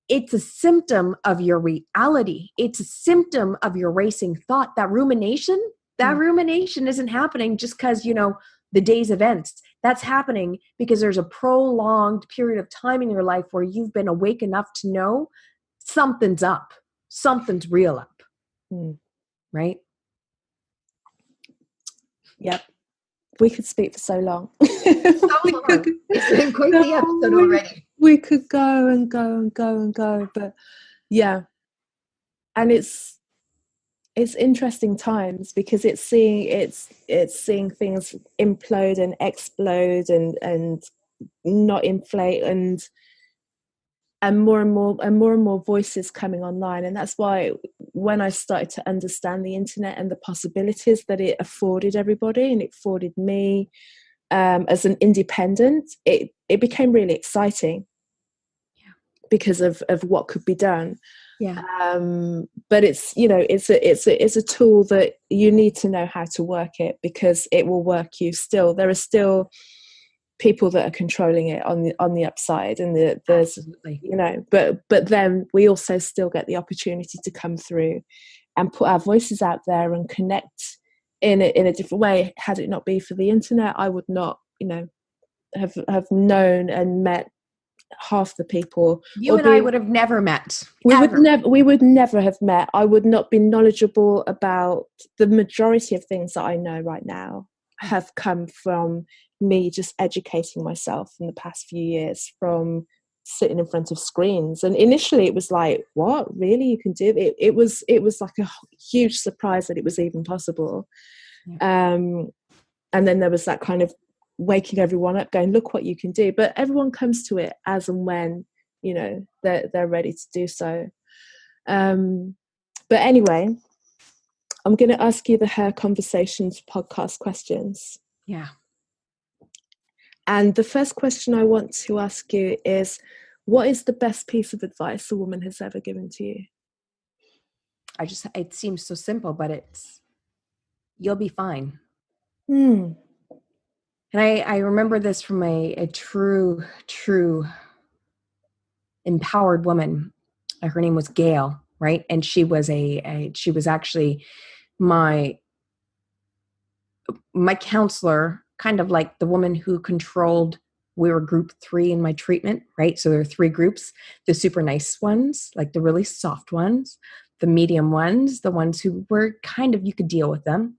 it's a symptom of your reality. It's a symptom of your racing thought. That rumination isn't happening just because, you know, the day's events. That's happening because there's a prolonged period of time in your life where you've been awake enough to know something's up. Something's real up. Right? Yep. We could speak for so long. It's been quite the episode already. We could go and go and go and go, but yeah. And it's interesting times because it's seeing things implode and explode and not inflate and more and more voices coming online. And that's why when I started to understand the internet and the possibilities that it afforded everybody, and it afforded me as an independent, it became really exciting because of what could be done. But it's, you know, it's a tool that you need to know how to work it, because it will work you still. There are still people that are controlling it on the upside, and there's absolutely, you know, but then we also still get the opportunity to come through and put our voices out there and connect in a different way. Had it not been for the internet, I would not, you know, have known and met half the people. You and I would have never met. We would never have met. I would not be knowledgeable about the majority of things that I know right now have come from me just educating myself in the past few years, from sitting in front of screens. And initially it was like, what, really, you can do it? It was like a huge surprise that it was even possible. And then there was that kind of waking everyone up, going, look what you can do. But everyone comes to it as and when, you know, they're ready to do so. But anyway, I'm going to ask you the Her Conversations podcast questions. Yeah. And the first question I want to ask you is, what is the best piece of advice a woman has ever given to you? It seems so simple, but it's, you'll be fine. And I remember this from a true empowered woman. Her name was Gail, right? And she was she was actually my counselor, kind of like the woman who controlled. We were group 3 in my treatment, right? So there are 3 groups: the super nice ones, like the really soft ones, the medium ones, the ones who were kind of, you could deal with them.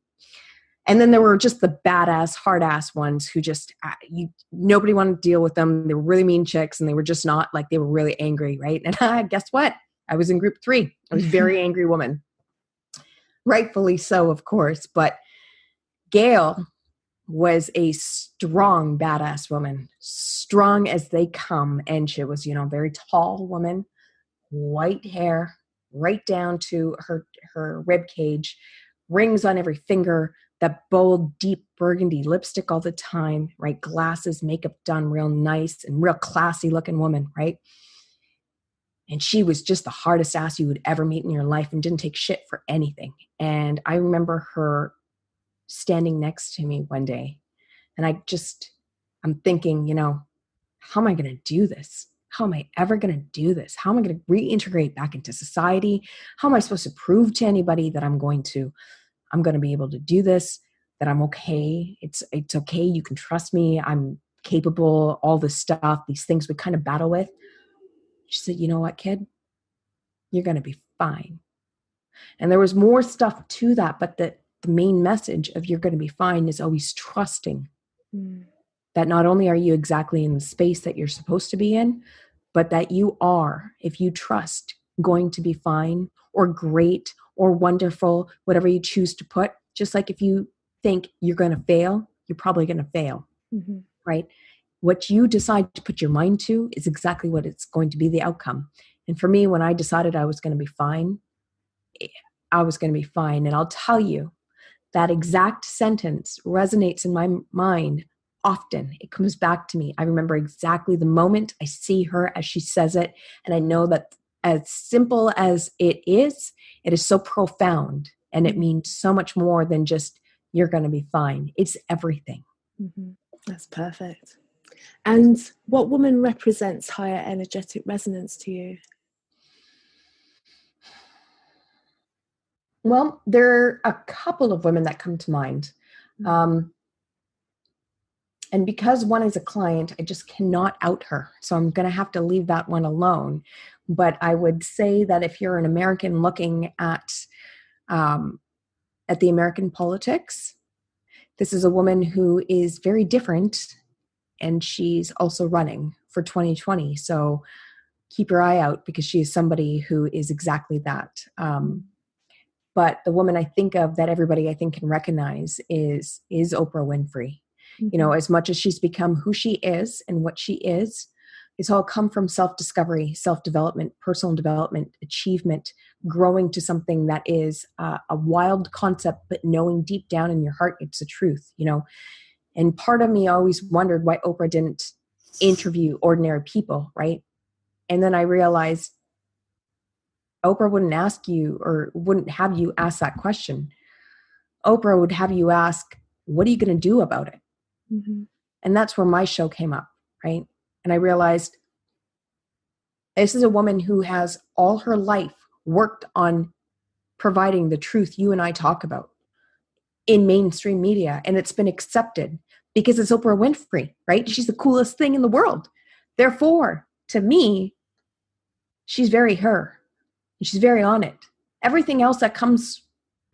And then there were just the badass, hard ass ones who just, nobody wanted to deal with them. They were really mean chicks, and they were just not, like, they were really angry, right? And guess what? I was in group 3. I was a very angry woman. Rightfully so, of course. But Gail was a strong, badass woman, strong as they come. And she was, you know, a very tall woman, white hair, right down to her rib cage, rings on every finger, that bold, deep burgundy lipstick all the time, right? Glasses, makeup done real nice, and real classy looking woman, right? And she was just the hardest ass you would ever meet in your life, and didn't take shit for anything. And I remember her standing next to me one day, and I'm thinking, you know, how am I going to do this? How am I ever going to do this? How am I going to reintegrate back into society? How am I supposed to prove to anybody that I'm going to be able to do this, that I'm okay? It's okay. You can trust me. I'm capable, all this stuff, these things we kind of battle with. She said, you know what, kid? You're going to be fine. And there was more stuff to that, but the main message of you're going to be fine is always trusting that not only are you exactly in the space that you're supposed to be in, but that you are, if you trust, going to be fine or great or wonderful, whatever you choose to put. Just like if you think you're going to fail, you're probably going to fail, right? What you decide to put your mind to is exactly what it's going to be the outcome. And for me, when I decided I was going to be fine, I was going to be fine. And I'll tell you, that exact sentence resonates in my mind often. It comes back to me. I remember exactly the moment I see her as she says it. And I know that as simple as it is so profound. And it means so much more than just, you're going to be fine. It's everything. That's perfect. And what woman represents higher energetic resonance to you? Well, there are a couple of women that come to mind. And because one is a client, I just cannot out her. So I'm going to have to leave that one alone. But I would say that if you're an American looking at the American politics, this is a woman who is very different. And she's also running for 2020. So keep your eye out, because she is somebody who is exactly that. But the woman I think of that everybody I think can recognize is Oprah Winfrey. You know, as much as she's become who she is and what she is, it's all come from self-discovery, self-development, personal development, achievement, growing to something that is a wild concept, but knowing deep down in your heart it's the truth, you know. And part of me always wondered why Oprah didn't interview ordinary people, right? And then I realized Oprah wouldn't ask you, or wouldn't have you ask that question. Oprah would have you ask, what are you going to do about it? And that's where my show came up, right? And I realized this is a woman who has all her life worked on providing the truth you and I talk about in mainstream media. And it's been accepted because it's Oprah Winfrey, right? She's the coolest thing in the world. Therefore, to me, she's very her. She's very on it. Everything else that comes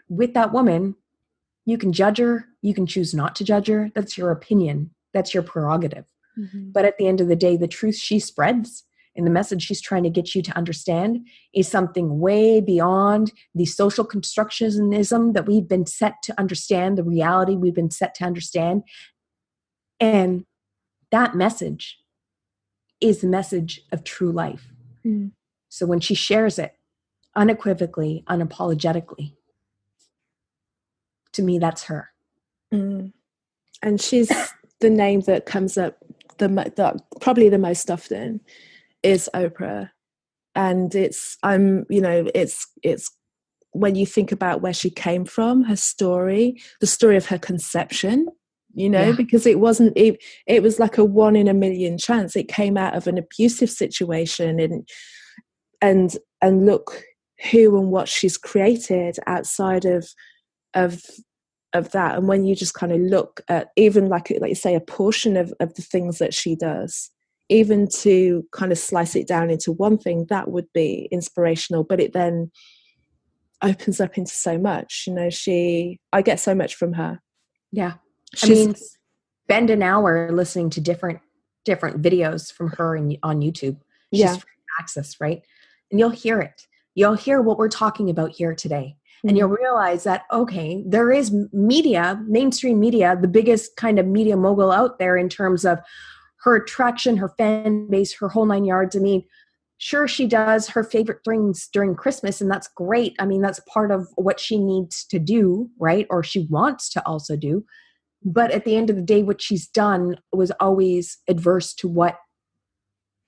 with that woman, you can judge her. You can choose not to judge her. That's your opinion. That's your prerogative. But at the end of the day, the truth she spreads and the message she's trying to get you to understand is something way beyond the social constructionism that we've been set to understand, the reality we've been set to understand. And that message is the message of true life. So when she shares it unequivocally, unapologetically, to me, that's her. And she's the name that comes up probably the most often is Oprah. And it's when you think about where she came from, her story, the story of her conception, you know, because it was like a 1 in a million chance. It came out of an abusive situation, and look who and what she's created outside of that. And when you just kind of look at even like you say, a portion of the things that she does, even to kind of slice it down into one thing, that would be inspirational. But it then opens up into so much, you know. I get so much from her. Yeah. Spend an hour listening to different videos from her on YouTube. She's free access, right? And you'll hear it. You'll hear what we're talking about here today. And you'll realize that, okay, there is media, mainstream media, the biggest kind of media mogul out there in terms of her attraction, her fan base, her whole 9 yards. I mean, sure, she does her favorite things during Christmas, and that's great. I mean, that's part of what she needs to do, right? Or she wants to also do. But at the end of the day, what she's done was always adverse to what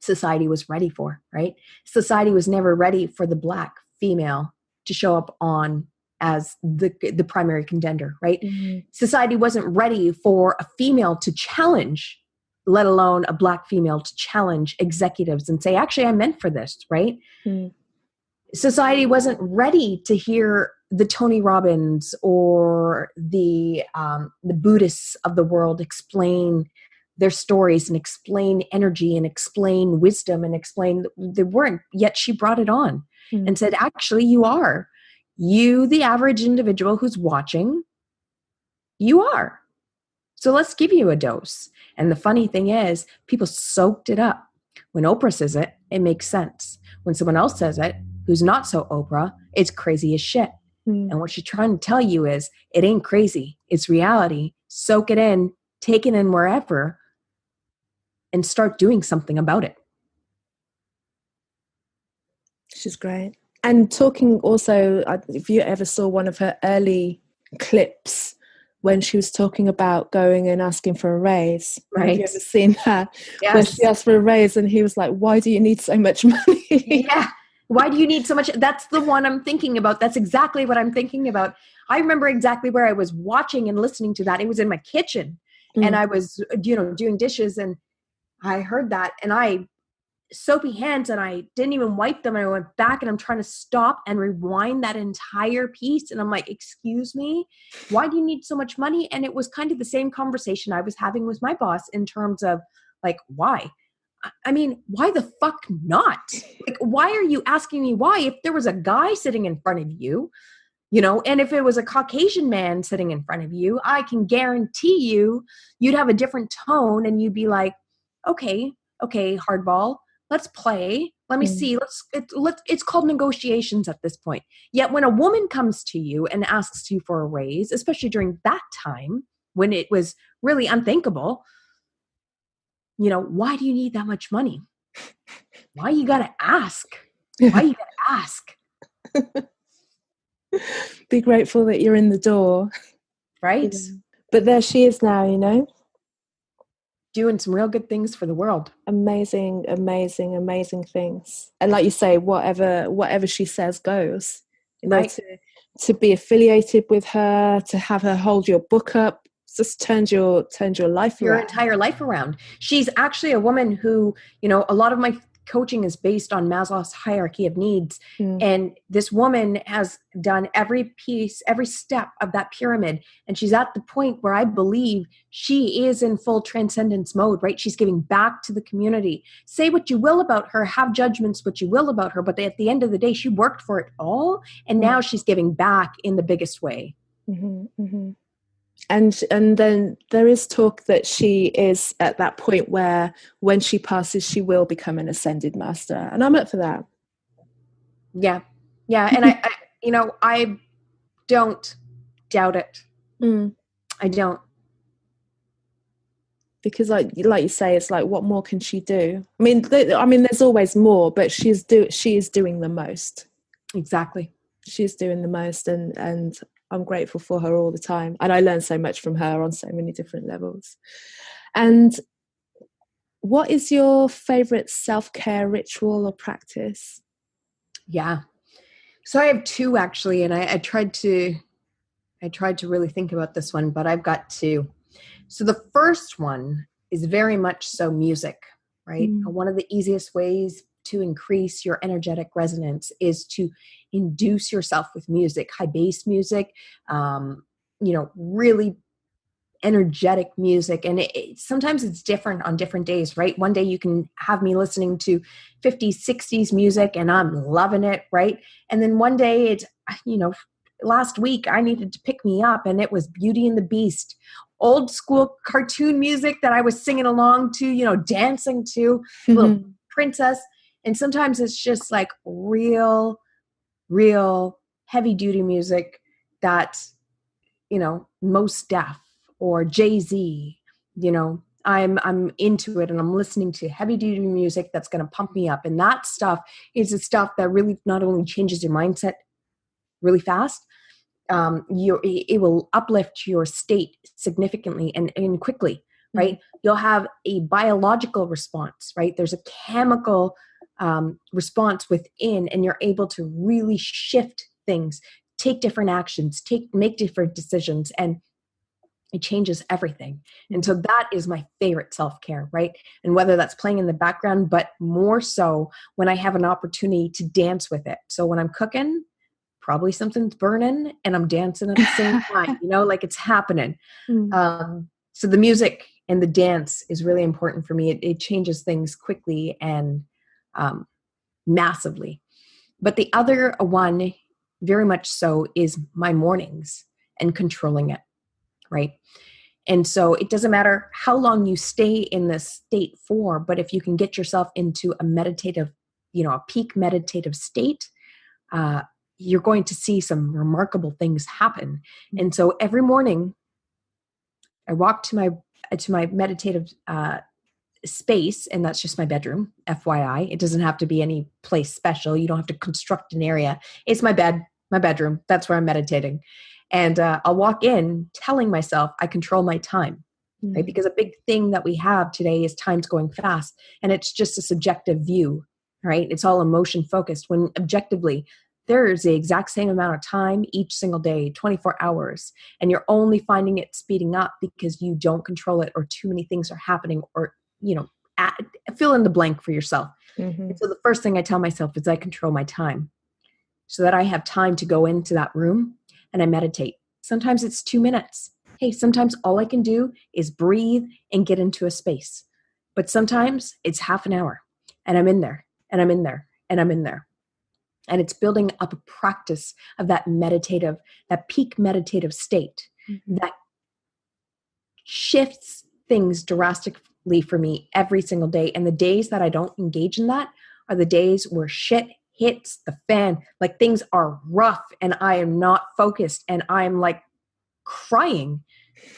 society was ready for, right? Society was never ready for the Black female to show up on as the primary contender, right? Society wasn't ready for a female to challenge, let alone a Black female to challenge executives and say, actually, I'm meant for this, right? Society wasn't ready to hear the Tony Robbins or the Buddhists of the world explain their stories and explain energy and explain wisdom and explain they weren't, yet she brought it on and said, actually, you, the average individual who's watching, you are. So let's give you a dose. And the funny thing is, people soaked it up. When Oprah says it, it makes sense. When someone else says it, who's not so Oprah, it's crazy as shit. And what she's trying to tell you is, it ain't crazy. It's reality. Soak it in, take it in wherever, and start doing something about it. She's great. And talking also, if you ever saw one of her early clips when she was talking about going and asking for a raise. Right. Have you ever seen that? Yes. Where she asked for a raise and he was like, why do you need so much money? Yeah. Why do you need so much? That's the one I'm thinking about. That's exactly what I'm thinking about. I remember exactly where I was watching and listening to that. It was in my kitchen and I was, doing dishes and I heard that and I soapy hands and I didn't even wipe them. And I went back and I'm trying to stop and rewind that entire piece. And I'm like, excuse me, why do you need so much money? And it was kind of the same conversation I was having with my boss in terms of like, why? I mean, why the fuck not? Like, why are you asking me why? If there was a guy sitting in front of you, and if it was a Caucasian man sitting in front of you, I can guarantee you'd have a different tone and you'd be like, okay, hardball, let's play. Let me see. It's called negotiations at this point. Yet when a woman comes to you and asks you for a raise, especially during that time when it was really unthinkable, why do you need that much money? Why you got to ask? Why you got to ask? Be grateful that you're in the door. Right? But there she is now, doing some real good things for the world. Amazing, amazing, amazing things. And like you say, whatever she says goes. Right. To be affiliated with her, to have her hold your book up, just turned your life your around. Entire life around. She's actually a woman who, a lot of my coaching is based on Maslow's hierarchy of needs. And this woman has done every step of that pyramid. And she's at the point where I believe she is in full transcendence mode, right? She's giving back to the community. Say what you will about her, have judgments what you will about her, but at the end of the day, she worked for it all. And now she's giving back in the biggest way. And then there is talk that she is at that point where when she passes, she will become an ascended master. And I'm up for that. Yeah. Yeah. And I don't doubt it. I don't. Because like you say, it's like, what more can she do? I mean, there's always more, but she is doing the most. Exactly. She's doing the most. And I'm grateful for her all the time. And I learn so much from her on so many different levels. And what is your favorite self-care ritual or practice? Yeah. So I have two actually. And I tried to really think about this one, but I've got two. So the first one is very much so music, right? One of the easiest ways to increase your energetic resonance is to induce yourself with music, high bass music, really energetic music. And sometimes it's different on different days, right? One day you can have me listening to 50s, 60s music and I'm loving it, right? And then one day it's, last week I needed to pick me up and it was Beauty and the Beast, old school cartoon music that I was singing along to, dancing to, little princess. And sometimes it's just like real heavy duty music that, Mos Def or Jay-Z, I'm into it and I'm listening to heavy duty music that's going to pump me up. And that stuff is the stuff that really not only changes your mindset really fast, it will uplift your state significantly and quickly, right? You'll have a biological response, right? There's a chemical response within, and you're able to really shift things, take different actions, make different decisions, and it changes everything. And so that is my favorite self-care, right? And whether that's playing in the background, but more so when I have an opportunity to dance with it. So when I'm cooking, probably something's burning and I'm dancing at the same time, like it's happening. So the music And the dance is really important for me. It changes things quickly and massively. But the other one, very much so, is my mornings and controlling it, right? And so it doesn't matter how long you stay in this state for, but if you can get yourself into a meditative, a peak meditative state, you're going to see some remarkable things happen. And so every morning I walk to my meditative space, and that's just my bedroom, FYI. It doesn't have to be any place special. You don't have to construct an area. It's my bed, my bedroom. That's where I'm meditating. And I'll walk in telling myself I control my time, right? Because a big thing that we have today is time's going fast, and it's just a subjective view, right? It's all emotion focused, when objectively there's the exact same amount of time each single day, 24 hours, and you're only finding it speeding up because you don't control it, or too many things are happening, or, fill in the blank for yourself. And so the first thing I tell myself is I control my time, so that I have time to go into that room and I meditate. Sometimes it's 2 minutes. Hey, sometimes all I can do is breathe and get into a space. But sometimes it's half an hour, and I'm in there, and I'm in there, and I'm in there. And it's building up a practice of that peak meditative state that shifts things drastically for me every single day. And the days that I don't engage in that are the days where shit hits the fan, like things are rough and I am not focused and I'm like crying.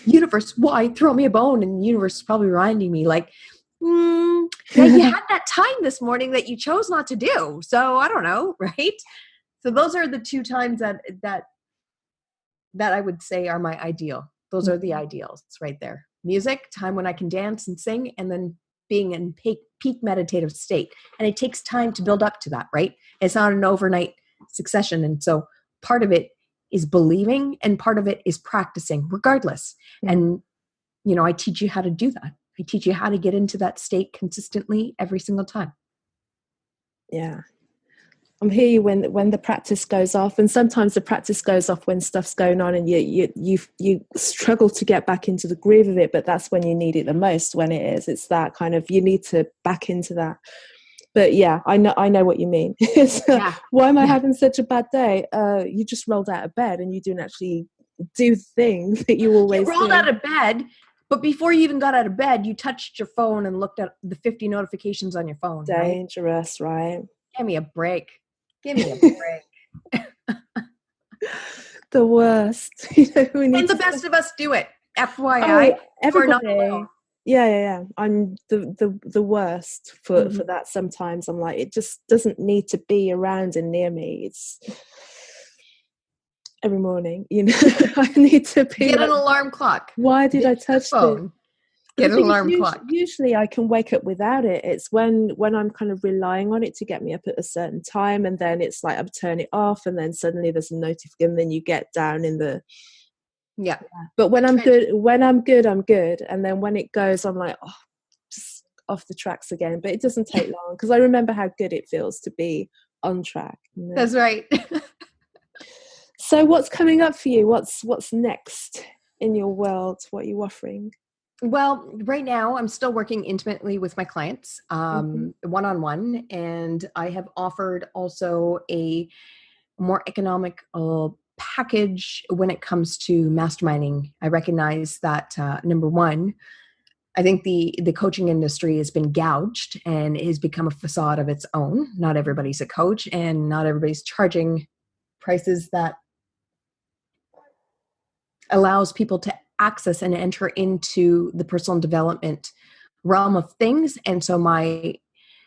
Universe, why? Throw me a bone. And the universe is probably reminding me like, you had that time this morning that you chose not to do. So I don't know, right? So those are the two times that I would say are my ideal. Those are the ideals right there. Music, time when I can dance and sing, and then being in peak meditative state. And it takes time to build up to that, right? It's not an overnight succession. And so part of it is believing and part of it is practicing regardless. And, I teach you how to do that. I teach you how to get into that state consistently every single time. Yeah. I'm here when the practice goes off, and sometimes the practice goes off when stuff's going on and you struggle to get back into the groove of it, but that's when you need it the most. When it's that kind of, you need to back into that. But yeah, I know what you mean. Why am I having such a bad day? You just rolled out of bed and you didn't actually do things that you always do. You rolled out of bed, but before you even got out of bed, you touched your phone and looked at the 50 notifications on your phone. Dangerous, right? Give me a break. Give me a break. The worst. And the best of us do it. FYI. Everybody. Not alone. Yeah. I'm the worst for that. Sometimes I'm like, it just doesn't need to be around and near me. It's every morning, I need to be. Get an alarm clock. Why did I touch the phone? Get an alarm clock. Usually I can wake up without it. It's when I'm kind of relying on it to get me up at a certain time, and then it's like I turn it off, and then suddenly there's a notification, and then you get down in the But when I'm good, I'm good. And then when it goes, I'm like, just off the tracks again. But it doesn't take long because I remember how good it feels to be on track. That's right. So what's coming up for you? What's next in your world? What are you offering? Well, right now I'm still working intimately with my clients, one-on-one, and I have offered also a more economic package when it comes to masterminding. I recognize that number one, I think the coaching industry has been gouged and it has become a facade of its own. Not everybody's a coach, and not everybody's charging prices that allows people to access and enter into the personal development realm of things. And so my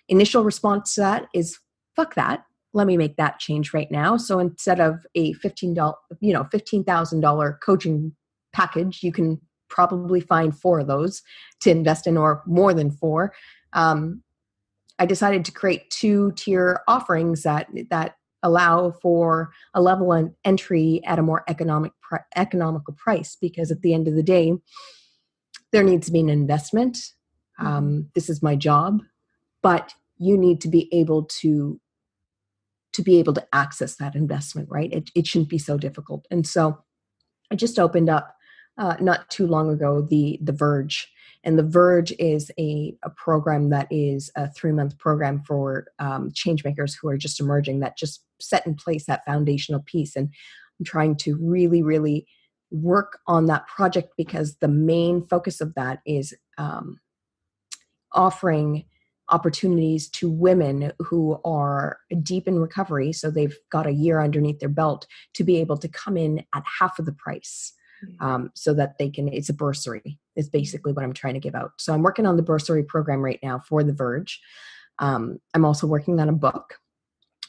initial response to that is, fuck that. Let me make that change right now. So instead of a $15,000 coaching package, you can probably find 4 of those to invest in, or more than 4. I decided to create 2-tier offerings that allow for a level of entry at a more economical price, because at the end of the day, there needs to be an investment. This is my job, but you need to be able to access that investment, right? It shouldn't be so difficult. And so I just opened up not too long ago, the Verge. And the Verge is a program that is a 3-month program for change makers who are just emerging, that just set in place that foundational piece. And I'm trying to really, really work on that project, because the main focus of that is offering opportunities to women who are deep in recovery, so they've got a year underneath their belt, to be able to come in at half of the price, so that they can, it's a bursary, is basically what I'm trying to give out. So I'm working on the bursary program right now for The Verge. I'm also working on a book,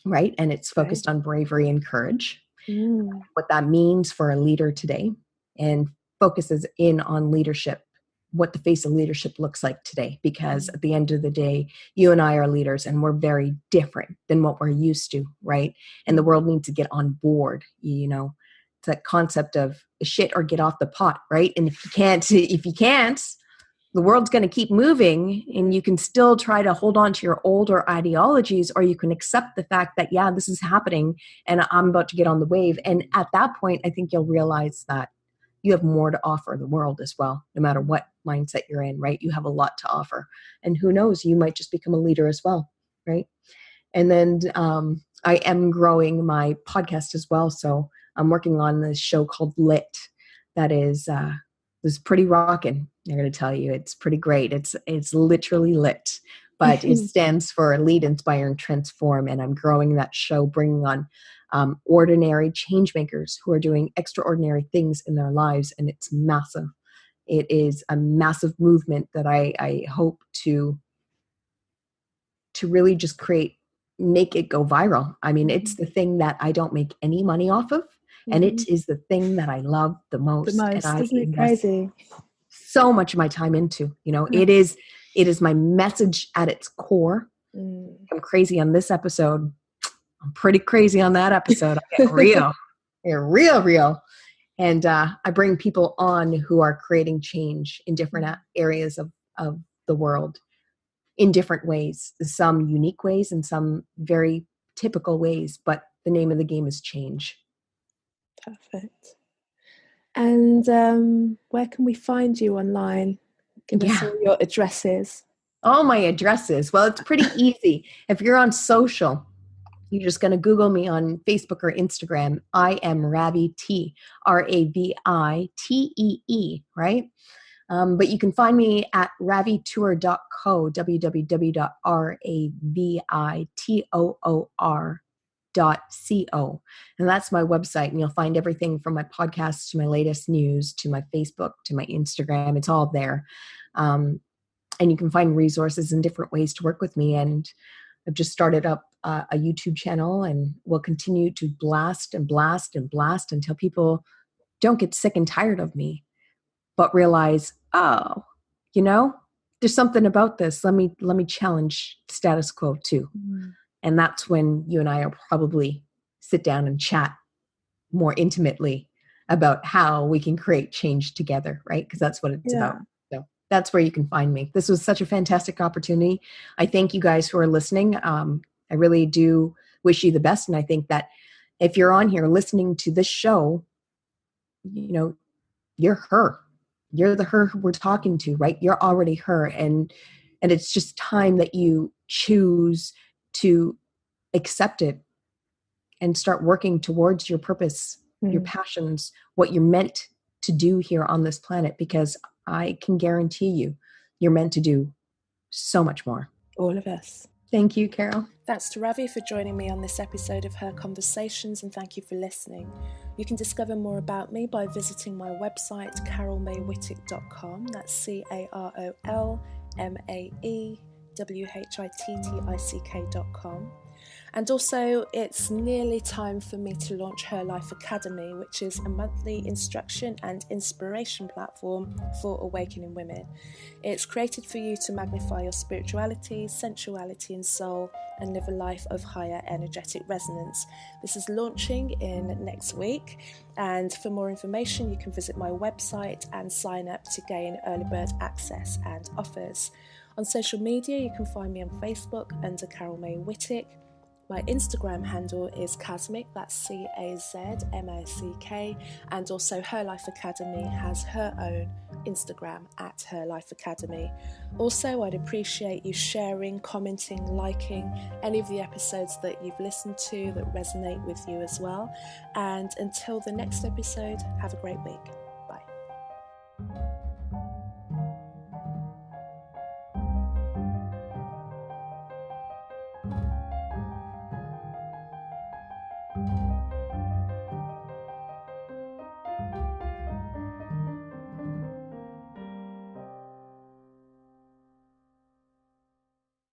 right? And it's focused on bravery and courage, what that means for a leader today, and focuses in on leadership, what the face of leadership looks like today. Because at the end of the day, you and I are leaders, and we're very different than what we're used to, right? And the world needs to get on board, you know. It's that concept of shit or get off the pot, right? And if you can't, the world's going to keep moving, and you can still try to hold on to your older ideologies, or you can accept the fact that, yeah, this is happening and I'm about to get on the wave. And at that point, I think you'll realize that you have more to offer the world as well, no matter what mindset you're in, right? You have a lot to offer. And who knows, you might just become a leader as well, right? And then I am growing my podcast as well. So I'm working on this show called Lit that is pretty rocking. I'm going to tell you, it's pretty great. It's literally lit, but it stands for Lead, Inspire, and Transform. And I'm growing that show, bringing on ordinary change makers who are doing extraordinary things in their lives. And it's massive. It is a massive movement that I hope to really just make it go viral. I mean, it's the thing that I don't make any money off of. And it is the thing that I love the most. And I isn't it crazy? So much of my time into, you know, it is my message at its core. I'm crazy on this episode. I'm pretty crazy on that episode. I get real. They're real. And I bring people on who are creating change in different areas of the world in different ways, some unique ways and some very typical ways. But the name of the game is change. Perfect. And where can we find you online? Give us all your addresses. All my addresses. Well, it's pretty easy. If you're on social, you're just going to Google me on Facebook or Instagram. I am Ravi T, Ravitee, right? But you can find me at ravitoor.co, www.ravitoor.co. And that's my website. And you'll find everything from my podcast to my latest news to my Facebook to my Instagram. It's all there. And you can find resources and different ways to work with me. And I've just started up a YouTube channel, and we'll continue to blast and blast and blast until people don't get sick and tired of me, but realize, oh, you know, there's something about this. Let me challenge status quo too. And that's when you and I will probably sit down and chat more intimately about how we can create change together, right? Because that's what it's about. So that's where you can find me. This was such a fantastic opportunity. I thank you guys who are listening. I really do wish you the best. And I think that if you're on here listening to this show, you know, you're her. You're the her who we're talking to, right? You're already her. And it's just time that you choose to accept it and start working towards your purpose, your passions, what you're meant to do here on this planet, because I can guarantee you're meant to do so much more. All of us. Thank you, Carol. Thanks to Ravi for joining me on this episode of Her Conversations, and thank you for listening. You can discover more about me by visiting my website, carolmaywhittick.com. That's carolmaewhittick.com. And also, it's nearly time for me to launch Her Life Academy, which is a monthly instruction and inspiration platform for awakening women. It's created for you to magnify your spirituality, sensuality, and soul, and live a life of higher energetic resonance. This is launching in next week. And for more information, you can visit my website and sign up to gain early bird access and offers. On social media, you can find me on Facebook under Carol May Whittick, My Instagram handle is Kazmic, that's Cazmack, and also Her Life Academy has her own Instagram at Her Life Academy. Also, I'd appreciate you sharing, commenting, liking any of the episodes that you've listened to that resonate with you as well. And until the next episode, have a great week.